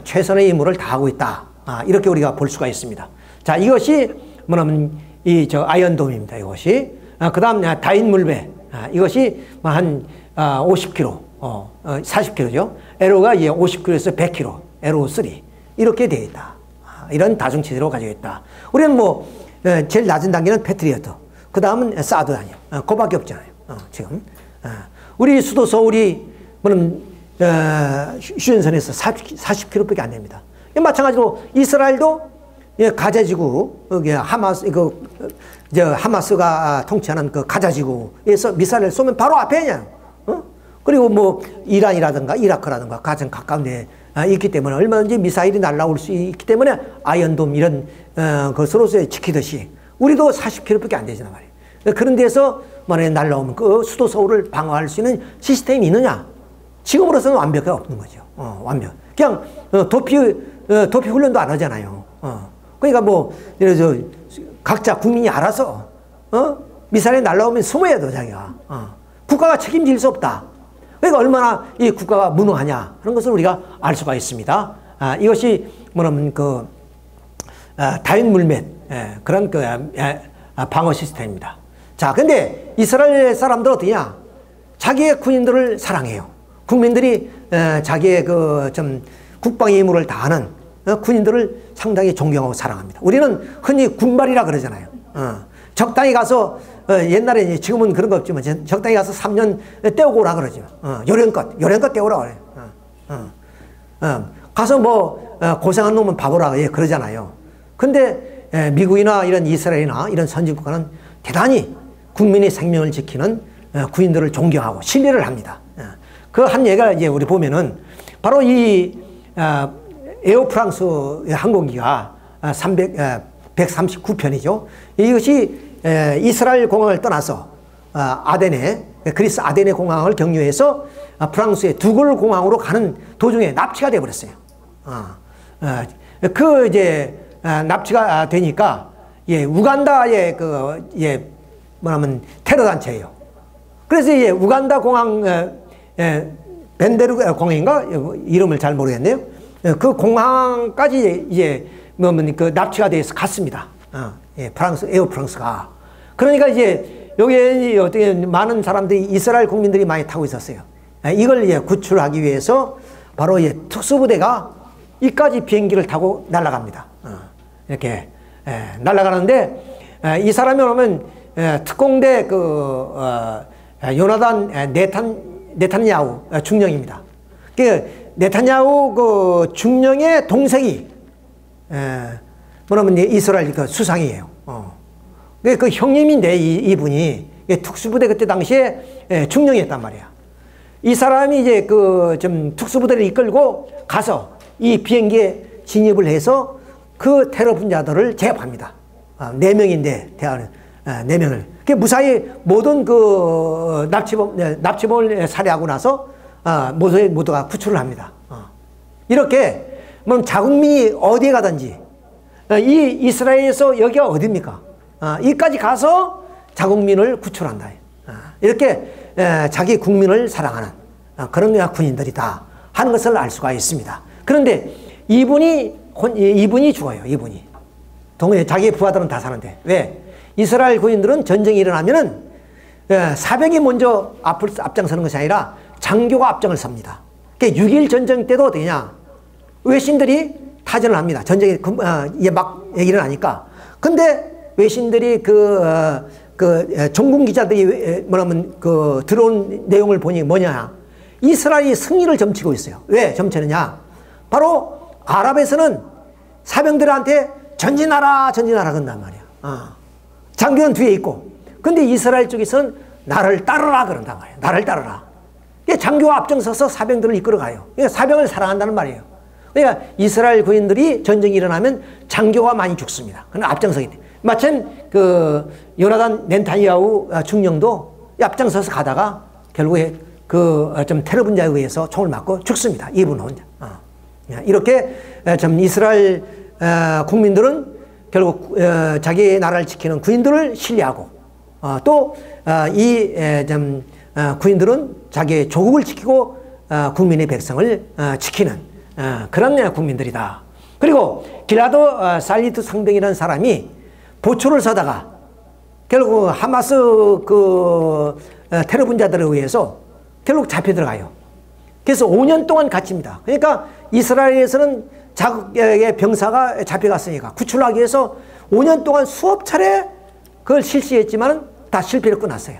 최선의 임무를 다하고 있다. 이렇게 우리가 볼 수가 있습니다. 자, 이것이 뭐냐면 아이언돔입니다. 이것이. 그다음 다인물배. 이것이 한 50km, 40km죠. 에로가 50km에서 100km, 에로 3 이렇게 되어 있다. 이런 다중체제로 가지고 있다. 우리는 뭐 제일 낮은 단계는 패트리어트. 그 다음은 사드 아니에요. 그거밖에 없잖아요. 지금 우리 수도 서울이 뭐는 휴전선에서 40km밖에 안 됩니다. 마찬가지로 이스라엘도 가자지구 하마스가 통치하는 그 가자지구에서 미사일을 쏘면 바로 앞에냐. 그리고 뭐 이란이라든가 이라크라든가 가장 가까운 데 있기 때문에 얼마든지 미사일이 날라올 수 있기 때문에 아이언돔 이런 것으로서 지키듯이 우리도 40km밖에 안 되잖아 말이에요. 그런 데서 만약에 날라오면 그 수도 서울을 방어할 수 있는 시스템이 있느냐? 지금으로서는 완벽하게 없는 거죠. 완벽. 그냥 도피 훈련도 안 하잖아요. 그러니까 뭐 예를 들어 각자 국민이 알아서 미사일이 날라오면 숨어야 돼 자기가. 국가가 책임질 수 없다. 그러니까 얼마나 이 국가가 무능하냐 하는 것을 우리가 알 수가 있습니다. 이것이 뭐냐면 그 다인물맷 그런 그 방어 시스템입니다. 자, 근데 이스라엘 사람들 어떠냐? 자기의 군인들을 사랑해요. 국민들이 자기의 그 좀 국방의 임무를 다하는 군인들을 상당히 존경하고 사랑합니다. 우리는 흔히 군발이라 그러잖아요. 적당히 가서 옛날에 지금은 그런 거 없지만 적당히 가서 3년 떼오고 오라 그러죠. 요령껏 떼오라 그래요. 가서 뭐 고생한 놈은 바보라 그러잖아요. 근데 미국이나 이런 이스라엘이나 이런 선진국가는 대단히 국민의 생명을 지키는 군인들을 존경하고 신뢰를 합니다. 그 한 얘기가 이제 우리 보면은 바로 이 에어프랑스 항공기가 139편이죠. 이것이 이스라엘 공항을 떠나서 그리스 아데네 공항을 경유해서 프랑스의 두골 공항으로 가는 도중에 납치가 되어버렸어요. 그 이제 납치가 되니까 우간다의 뭐냐면 테러 단체예요. 그래서 우간다 공항 벤데르 공항인가 이름을 잘 모르겠네요. 그 공항까지 그 납치가 돼서 갔습니다. 프랑스 에어프랑스가. 그러니까 여기에 어떻게 많은 사람들이 이스라엘 국민들이 많이 타고 있었어요. 이걸 구출하기 위해서 바로 특수부대가 이까지 비행기를 타고 날아갑니다. 이렇게 날아가는데 이 사람이 오면 특공대 요나단 네탄야후 중령입니다. 네탄야후 중령의 동생이 뭐냐면 이스라엘 수상이에요. 그 형님인데 이분이 특수부대 그때 당시에 중령이었단 말이야. 이 사람이 좀 특수부대를 이끌고 가서 이 비행기에 진입을 해서 그 테러 분자들을 제압합니다. 4명인데 대화는 4명을. 무사히 모든 그 납치범을 살해하고 나서 모두가 구출을 합니다. 이렇게 자국민이 어디에 가든지 이 이스라엘에서 여기가 어디입니까? 이까지 가서 자국민을 구출한다. 이렇게 자기 국민을 사랑하는 그런 군인들이다 하는 것을 알 수가 있습니다. 그런데 이분이 죽어요. 이분이. 자기의 부하들은 다 사는데. 왜? 이스라엘 군인들은 전쟁이 일어나면은 사병이 먼저 앞장서는 것이 아니라 장교가 앞장을 섭니다. 그러니까 6.1 전쟁 때도 어떠냐? 외신들이 타전을 합니다. 전쟁이 막 일어나니까. 근데 외신들이 종군 기자들이 뭐냐면 들어온 내용을 보니 뭐냐? 이스라엘이 승리를 점치고 있어요. 왜 점치느냐? 바로 아랍에서는 사병들한테 전진하라 그런단 말이야. 장교는 뒤에 있고. 근데 이스라엘 쪽에서는 나를 따르라 그런단 말이야. 나를 따르라. 장교가 앞장서서 사병들을 이끌어가요. 그러니까 사병을 사랑한다는 말이에요. 그러니까 이스라엘 군인들이 전쟁이 일어나면 장교가 많이 죽습니다. 그건 앞장서기 때문에. 마침 그 요나단 넨타냐후 중령도 앞장서서 가다가 결국에 그 좀 테러 분자에 의해서 총을 맞고 죽습니다. 이분 혼자. 이렇게 좀 이스라엘 국민들은 결국 자기 나라를 지키는 군인들을 신뢰하고 또 이 군인들은 자기의 조국을 지키고 국민의 백성을 지키는 그런 국민들이다. 그리고 길라도 살리트 상병이라는 사람이 보초를 서다가 결국 하마스 그 테러 분자들에 의해서 결국 잡혀 들어가요. 그래서 5년 동안 갇힙니다. 그러니까 이스라엘에서는 자국의 병사가 잡혀갔으니까 구출하기 위해서 5년 동안 수업 차례 그걸 실시했지만 다 실패로 끝났어요.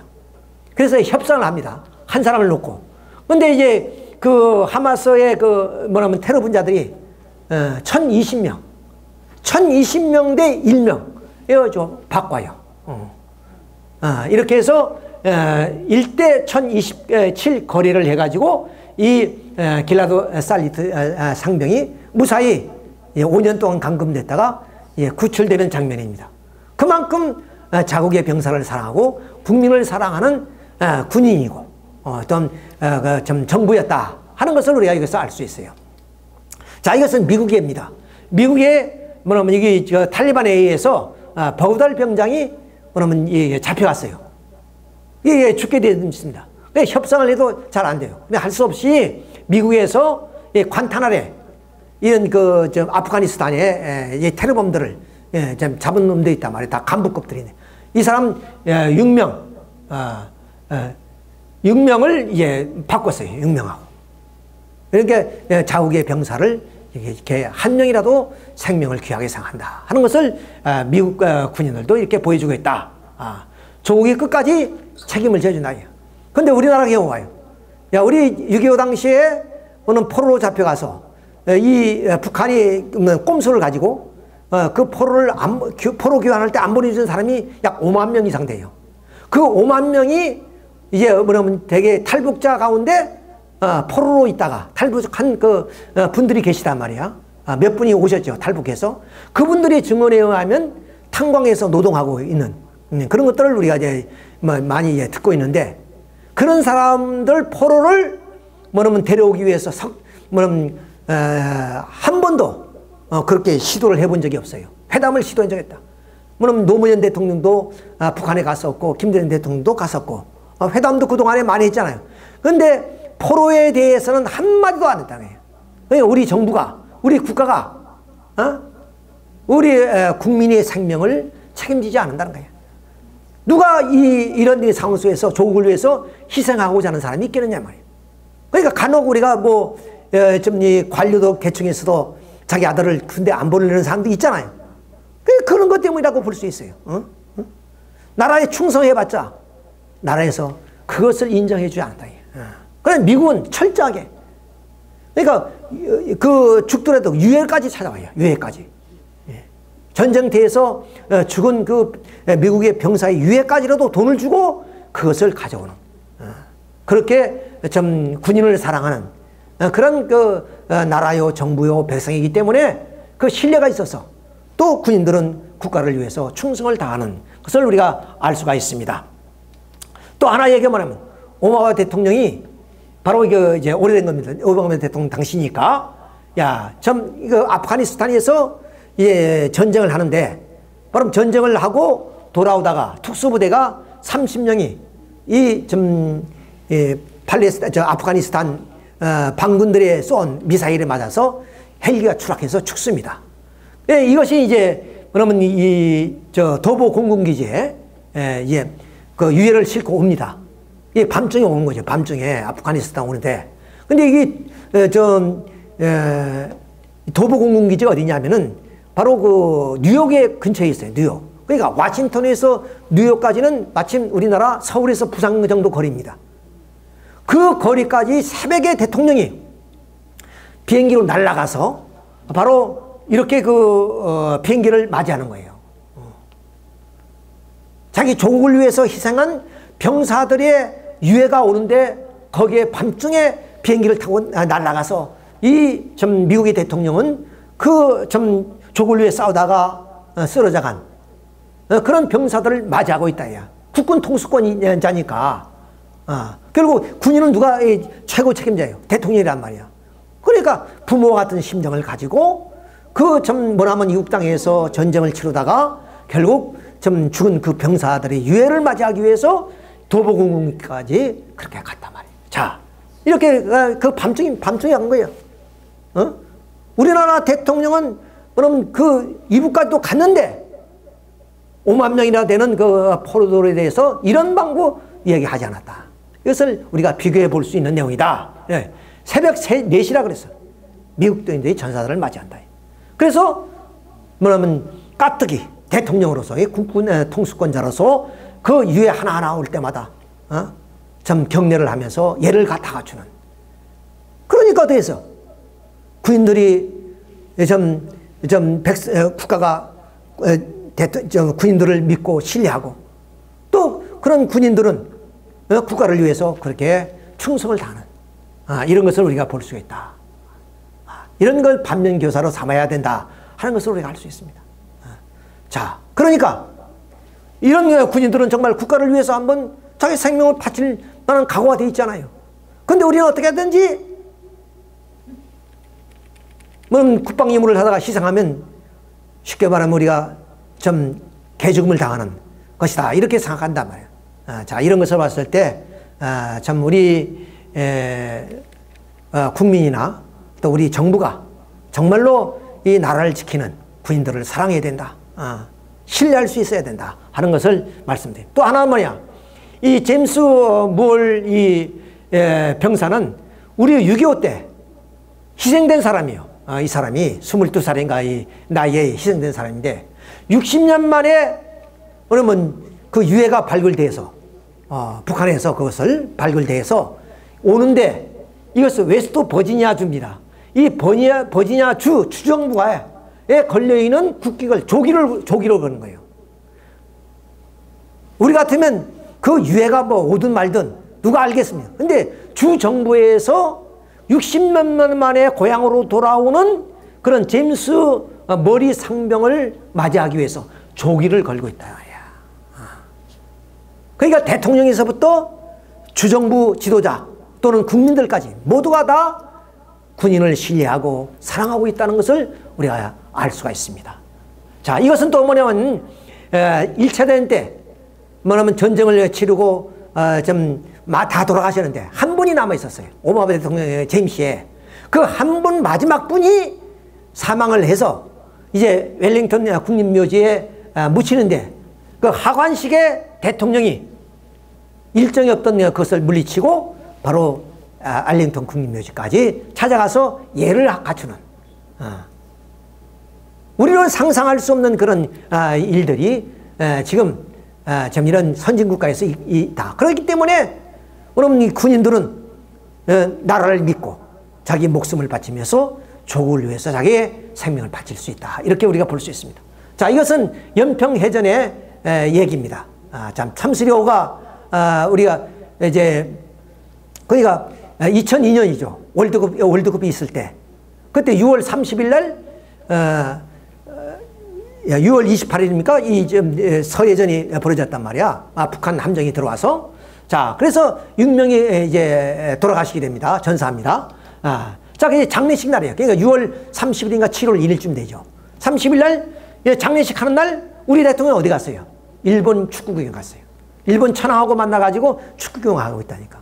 그래서 협상을 합니다. 한 사람을 놓고. 근데 이제 그 하마스의 그 뭐냐면 테러 분자들이 1020명 대 1명 이거 좀 바꿔요. 이렇게 해서 1대 1027 거래를 해가지고 이 길라도 살리트 상병이 무사히 5년 동안 감금됐다가 구출되는 장면입니다. 그만큼 자국의 병사를 사랑하고 국민을 사랑하는 군인이고 어떤 좀 정부였다 하는 것을 우리가 여기서 알 수 있어요. 자, 이것은 미국입니다. 미국의 뭐냐면 이게 탈리반에 의해서 버그달 병장이 뭐냐면 잡혀갔어요. 이게 죽게 되었습니다. 협상을 해도 잘 안 돼요. 근데 할 수 없이 미국에서 관타나레 이런 그 아프가니스탄의 테러범들을 좀 잡은 놈들이 있단 말이에요. 다 간부급들이네. 이 사람 6명을 바꿨어요. 6명하고. 그러니까 자국의 병사를 이렇게 한 명이라도 생명을 귀하게 생각한다 하는 것을 미국 군인들도 이렇게 보여주고 있다. 조국이 끝까지 책임을 져준다. 근데 우리나라 경우 봐요. 야, 우리 6.25 당시에 오늘 포로로 잡혀가서 이 북한이 꼼수를 가지고 그 포로 교환할 때 안 보내준 사람이 약 5만 명 이상 돼요. 그 5만 명이 이제 뭐냐면 되게 탈북자 가운데 포로로 있다가 탈북한 그 분들이 계시단 말이야. 몇 분이 오셨죠. 탈북해서. 그분들의 증언에 의하면 탄광에서 노동하고 있는 그런 것들을 우리가 이제 많이 듣고 있는데 그런 사람들 포로를 뭐냐면 데려오기 위해서 뭐냐면 한 번도 그렇게 시도를 해본 적이 없어요. 회담을 시도한 적이 있다. 뭐냐면 노무현 대통령도 북한에 갔었고 김대중 대통령도 갔었고 회담도 그동안에 많이 했잖아요. 그런데 포로에 대해서는 한마디도 안 했다는 거예요. 그러니까 우리 정부가 우리 국가가 우리 국민의 생명을 책임지지 않는다는 거예요. 누가 이런 상황 속에서 조국을 위해서 희생하고자 하는 사람이 있겠느냐 말이에요. 그러니까 간혹 우리가 뭐 좀 이 관료도 계층에서도 자기 아들을 군대 안 보내는 사람도 있잖아요. 그런 것 때문이라고 볼 수 있어요. 나라에 충성해봤자 나라에서 그것을 인정해주지 않는다. 그래서 미국은 철저하게 그러니까 그 죽더라도 유해까지 찾아와요. 유해까지. 전쟁터에서 죽은 그 미국의 병사의 유해까지라도 돈을 주고 그것을 가져오는 그렇게 좀 군인을 사랑하는 그런 그 나라요 정부요 백성이기 때문에 그 신뢰가 있어서 또 군인들은 국가를 위해서 충성을 다하는 것을 우리가 알 수가 있습니다. 또 하나 얘기하면 오바마 대통령이 바로 이제 오래된 겁니다. 오바마 대통령 당시니까 야, 참 이거 아프가니스탄에서 전쟁을 하는데 바로 전쟁을 하고 돌아오다가 특수부대가 30명이 아프가니스탄 반군들의 쏜 미사일에 맞아서 헬기가 추락해서 죽습니다. 이것이 이제 그러면 도보 공군기지에 그 유해를 싣고 옵니다. 밤중에 오는 거죠. 밤중에 아프가니스탄 오는데. 근데 이게 도보 공군기지가 어디냐면은 바로 그 뉴욕의 근처에 있어요. 뉴욕. 그러니까 워싱턴에서 뉴욕까지는 마침 우리나라 서울에서 부산 정도 거리입니다. 그 거리까지 새벽에 대통령이 비행기로 날아가서 바로 이렇게 그 비행기를 맞이하는 거예요. 자기 조국을 위해서 희생한 병사들의 유해가 오는데 거기에 밤중에 비행기를 타고 날아가서 이 좀 미국의 대통령은 그 좀 조국을 위해 싸우다가 쓰러져간 그런 병사들을 맞이하고 있다. 야. 국군 통수권자니까. 결국 군인은 누가 최고 책임자예요? 대통령이란 말이야. 그러니까 부모와 같은 심정을 가지고 그 좀 머나먼 이국 땅에서 전쟁을 치르다가 결국 좀 죽은 그 병사들의 유해를 맞이하기 위해서 도보궁까지 그렇게 갔단 말이에요. 자, 이렇게 그 밤중에 간 거예요. 우리나라 대통령은 그럼 그 이북까지도 갔는데 5만 명이나 되는 그 포로들에 대해서 이런 방법 이야기하지 않았다. 이것을 우리가 비교해 볼 수 있는 내용이다. 예. 새벽 4시라 그랬어. 미국도인들이 전사들을 맞이한다. 그래서 뭐냐면 까뜩이 대통령으로서 국군 통수권자로서 그 유해 하나하나 올 때마다 좀 격려를 하면서 예를 다 갖추는. 그러니까 돼서 군인들이 국가가 군인들을 믿고 신뢰하고 또 그런 군인들은 국가를 위해서 그렇게 충성을 다하는 이런 것을 우리가 볼 수 있다. 이런 걸 반면교사로 삼아야 된다 하는 것을 우리가 알 수 있습니다. 자, 그러니까 이런 군인들은 정말 국가를 위해서 한번 자기 생명을 바칠 만한 각오가 돼 있잖아요. 근데 우리는 어떻게 하든지 국방 임무를 하다가 희생하면 쉽게 말하면 우리가 좀 개죽음을 당하는 것이다 이렇게 생각한단 말이에요. 자, 이런 것을 봤을 때 참 우리 국민이나 또 우리 정부가 정말로 이 나라를 지키는 군인들을 사랑해야 된다. 신뢰할 수 있어야 된다 하는 것을 말씀드립니다. 또 하나는 뭐냐, 이 제임스 무얼 이 병사는 우리 6.25 때 희생된 사람이에요. 이 사람이 22살인가 이 나이에 희생된 사람인데 60년 만에 그러면 그 유해가 발굴돼서 북한에서 그것을 발굴돼서 오는데 이것은 웨스트 버지니아 주입니다. 이 버지니아 주 주정부에 걸려있는 국기를 조기로 거는 거예요. 우리 같으면 그 유해가 뭐 오든 말든 누가 알겠습니까? 근데 주 정부에서 60년 만에 고향으로 돌아오는 그런 제임스 머리 상병을 맞이하기 위해서 조기를 걸고 있다. 그러니까 대통령에서부터 주정부 지도자 또는 국민들까지 모두가 다 군인을 신뢰하고 사랑하고 있다는 것을 우리가 알 수가 있습니다. 자, 이것은 또 뭐냐면 1차 대전 때 뭐냐면 전쟁을 치르고 다 돌아가셨는데 한 분이 남아 있었어요. 오바마 대통령의 제임스에 그 한 분 마지막 분이 사망을 해서 이제 웰링턴 국립묘지에 묻히는데 그 하관식의 대통령이 일정이 없던 그것을 물리치고 바로 알링턴 국립묘지까지 찾아가서 예를 갖추는 우리는 상상할 수 없는 그런 일들이 지금 좀 이런 선진국가에서 있다. 그렇기 때문에 그럼 이 군인들은 나라를 믿고 자기 목숨을 바치면서 조국을 위해서 자기의 생명을 바칠 수 있다. 이렇게 우리가 볼 수 있습니다. 자, 이것은 연평해전의 얘기입니다. 참 참스려우가 우리가 이제 그러니까 2002년이죠. 월드컵이 있을 때 그때 6월 30일 날 6월 28일입니까? 이 서해전이 벌어졌단 말이야. 북한 함정이 들어와서. 자, 그래서 6명이 이제 돌아가시게 됩니다. 전사합니다. 자, 그게 장례식 날이에요. 그러니까 6월 30일인가 7월 1일쯤 되죠. 30일 날 장례식 하는 날 우리 대통령이 어디 갔어요? 일본 축구 구경 갔어요. 일본 천황하고 만나가지고 축구 구경하고 있다니까.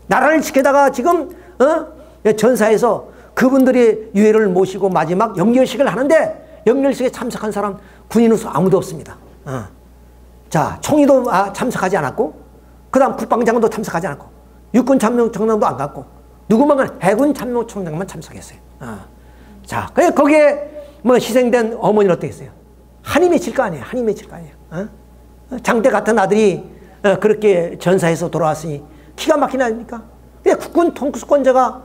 나라를 지키다가 지금 전사에서 그분들이 유해를 모시고 마지막 영렬식을 하는데 영렬식에 참석한 사람 군인으로서 아무도 없습니다. 자, 총리도 참석하지 않았고 그 다음 국방장관도 참석하지 않았고 육군 참모총장도 안 갔고 누구만 해군 참모총장만 참석했어요. 자, 거기에 뭐 희생된 어머니는 어떻게 했어요? 한이 맺힐 거 아니에요. 한이 맺힐 거 아니에요. 장대 같은 아들이 그렇게 전사해서 돌아왔으니 기가 막히지 않습니까? 국군 통수권자가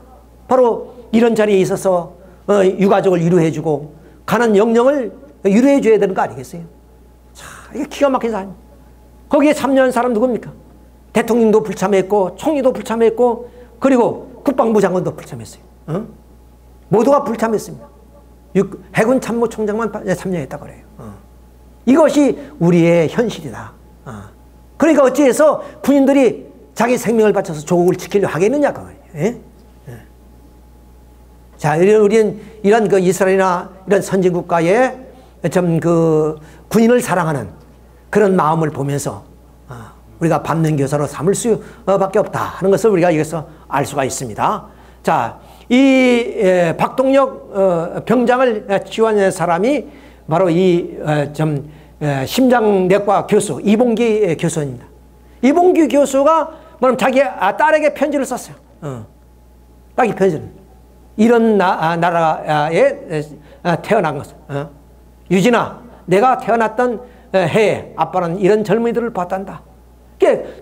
바로 이런 자리에 있어서 유가족을 위로해주고 가는 영령을 위로해줘야 되는 거 아니겠어요? 자, 이게 기가 막힌 사람. 거기에 참여한 사람 누굽니까? 대통령도 불참했고 총리도 불참했고 그리고 국방부 장관도 불참했어요. 모두가 불참했습니다. 해군 참모총장만 참여했다고 그래요. 이것이 우리의 현실이다. 그러니까 어찌해서 군인들이 자기 생명을 바쳐서 조국을 지키려 하겠느냐 그 말이에요. 예? 자, 우리는 이런 그 이스라엘이나 이런 선진국가의 좀 그 군인을 사랑하는 그런 마음을 보면서 우리가 받는 교사로 삼을 수밖에 없다 하는 것을 우리가 여기서 알 수가 있습니다. 자, 이 박동혁 병장을 지원한 사람이 바로 이 심장내과 교수 이봉기 교수입니다. 이봉기 교수가 자기 딸에게 편지를 썼어요. 딸이 편지를. 이런 나라에 태어난 것을. 유진아, 내가 태어났던 해에 아빠는 이런 젊은이들을 봤단다.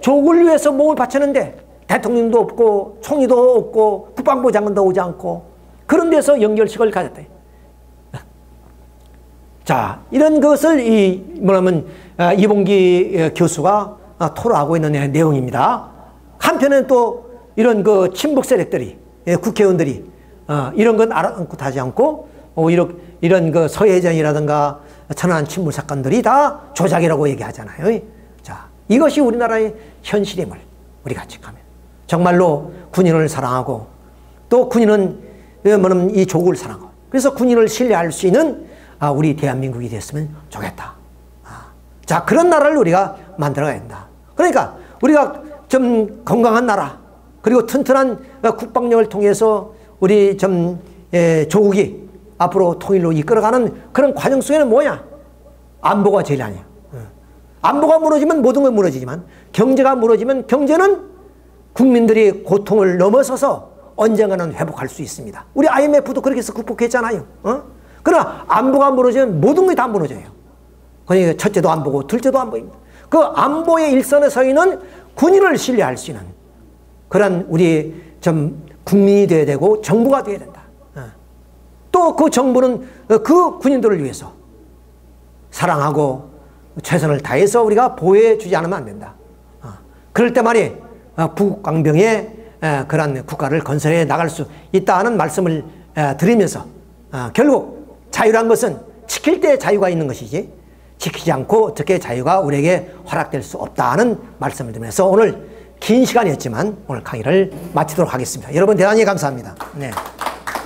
조국을 위해서 몸을 바쳤는데 대통령도 없고 총리도 없고 국방부 장관도 오지 않고 그런 데서 연결식을 가졌다. 자, 이런 것을 이봉기 교수가 토로하고 있는 내용입니다. 한편은 또 이런 그 친북 세력들이 국회의원들이 이런 건 알아듣지 않고 이런 그 서해전이라든가 천안 침몰 사건들이 다 조작이라고 얘기하잖아요. 자, 이것이 우리나라의 현실임을 우리가 직하면 정말로 군인을 사랑하고 또 군인은 이 조국을 사랑하고 그래서 군인을 신뢰할 수 있는 우리 대한민국이 됐으면 좋겠다. 자, 그런 나라를 우리가 만들어가야 된다. 그러니까 우리가 좀 건강한 나라 그리고 튼튼한 국방력을 통해서 우리 조국이 앞으로 통일로 이끌어가는 그런 과정 속에는 뭐냐? 안보가 제일 아니야. 안보가 무너지면 모든 건 무너지지만 경제가 무너지면 경제는 국민들이 고통을 넘어서서 언젠가는 회복할 수 있습니다. 우리 IMF도 그렇게 해서 극복했잖아요. 그러나 안보가 무너지면 모든 것이 다 무너져요. 그러니까 첫째도 안보고 둘째도 안보입니다. 그 안보의 일선에 서 있는 군인을 신뢰할 수 있는 그런 우리 국민이 되어야 되고 정부가 되어야 된다. 또 그 정부는 그 군인들을 위해서 사랑하고 최선을 다해서 우리가 보호해 주지 않으면 안 된다. 그럴 때 말이 북광병의 그런 국가를 건설해 나갈 수 있다는 말씀을 드리면서 결국 자유란 것은 지킬 때 자유가 있는 것이지 지키지 않고 어떻게 자유가 우리에게 허락될 수 없다는 말씀을 드리면서 오늘 긴 시간이었지만 오늘 강의를 마치도록 하겠습니다. 여러분 대단히 감사합니다. 네.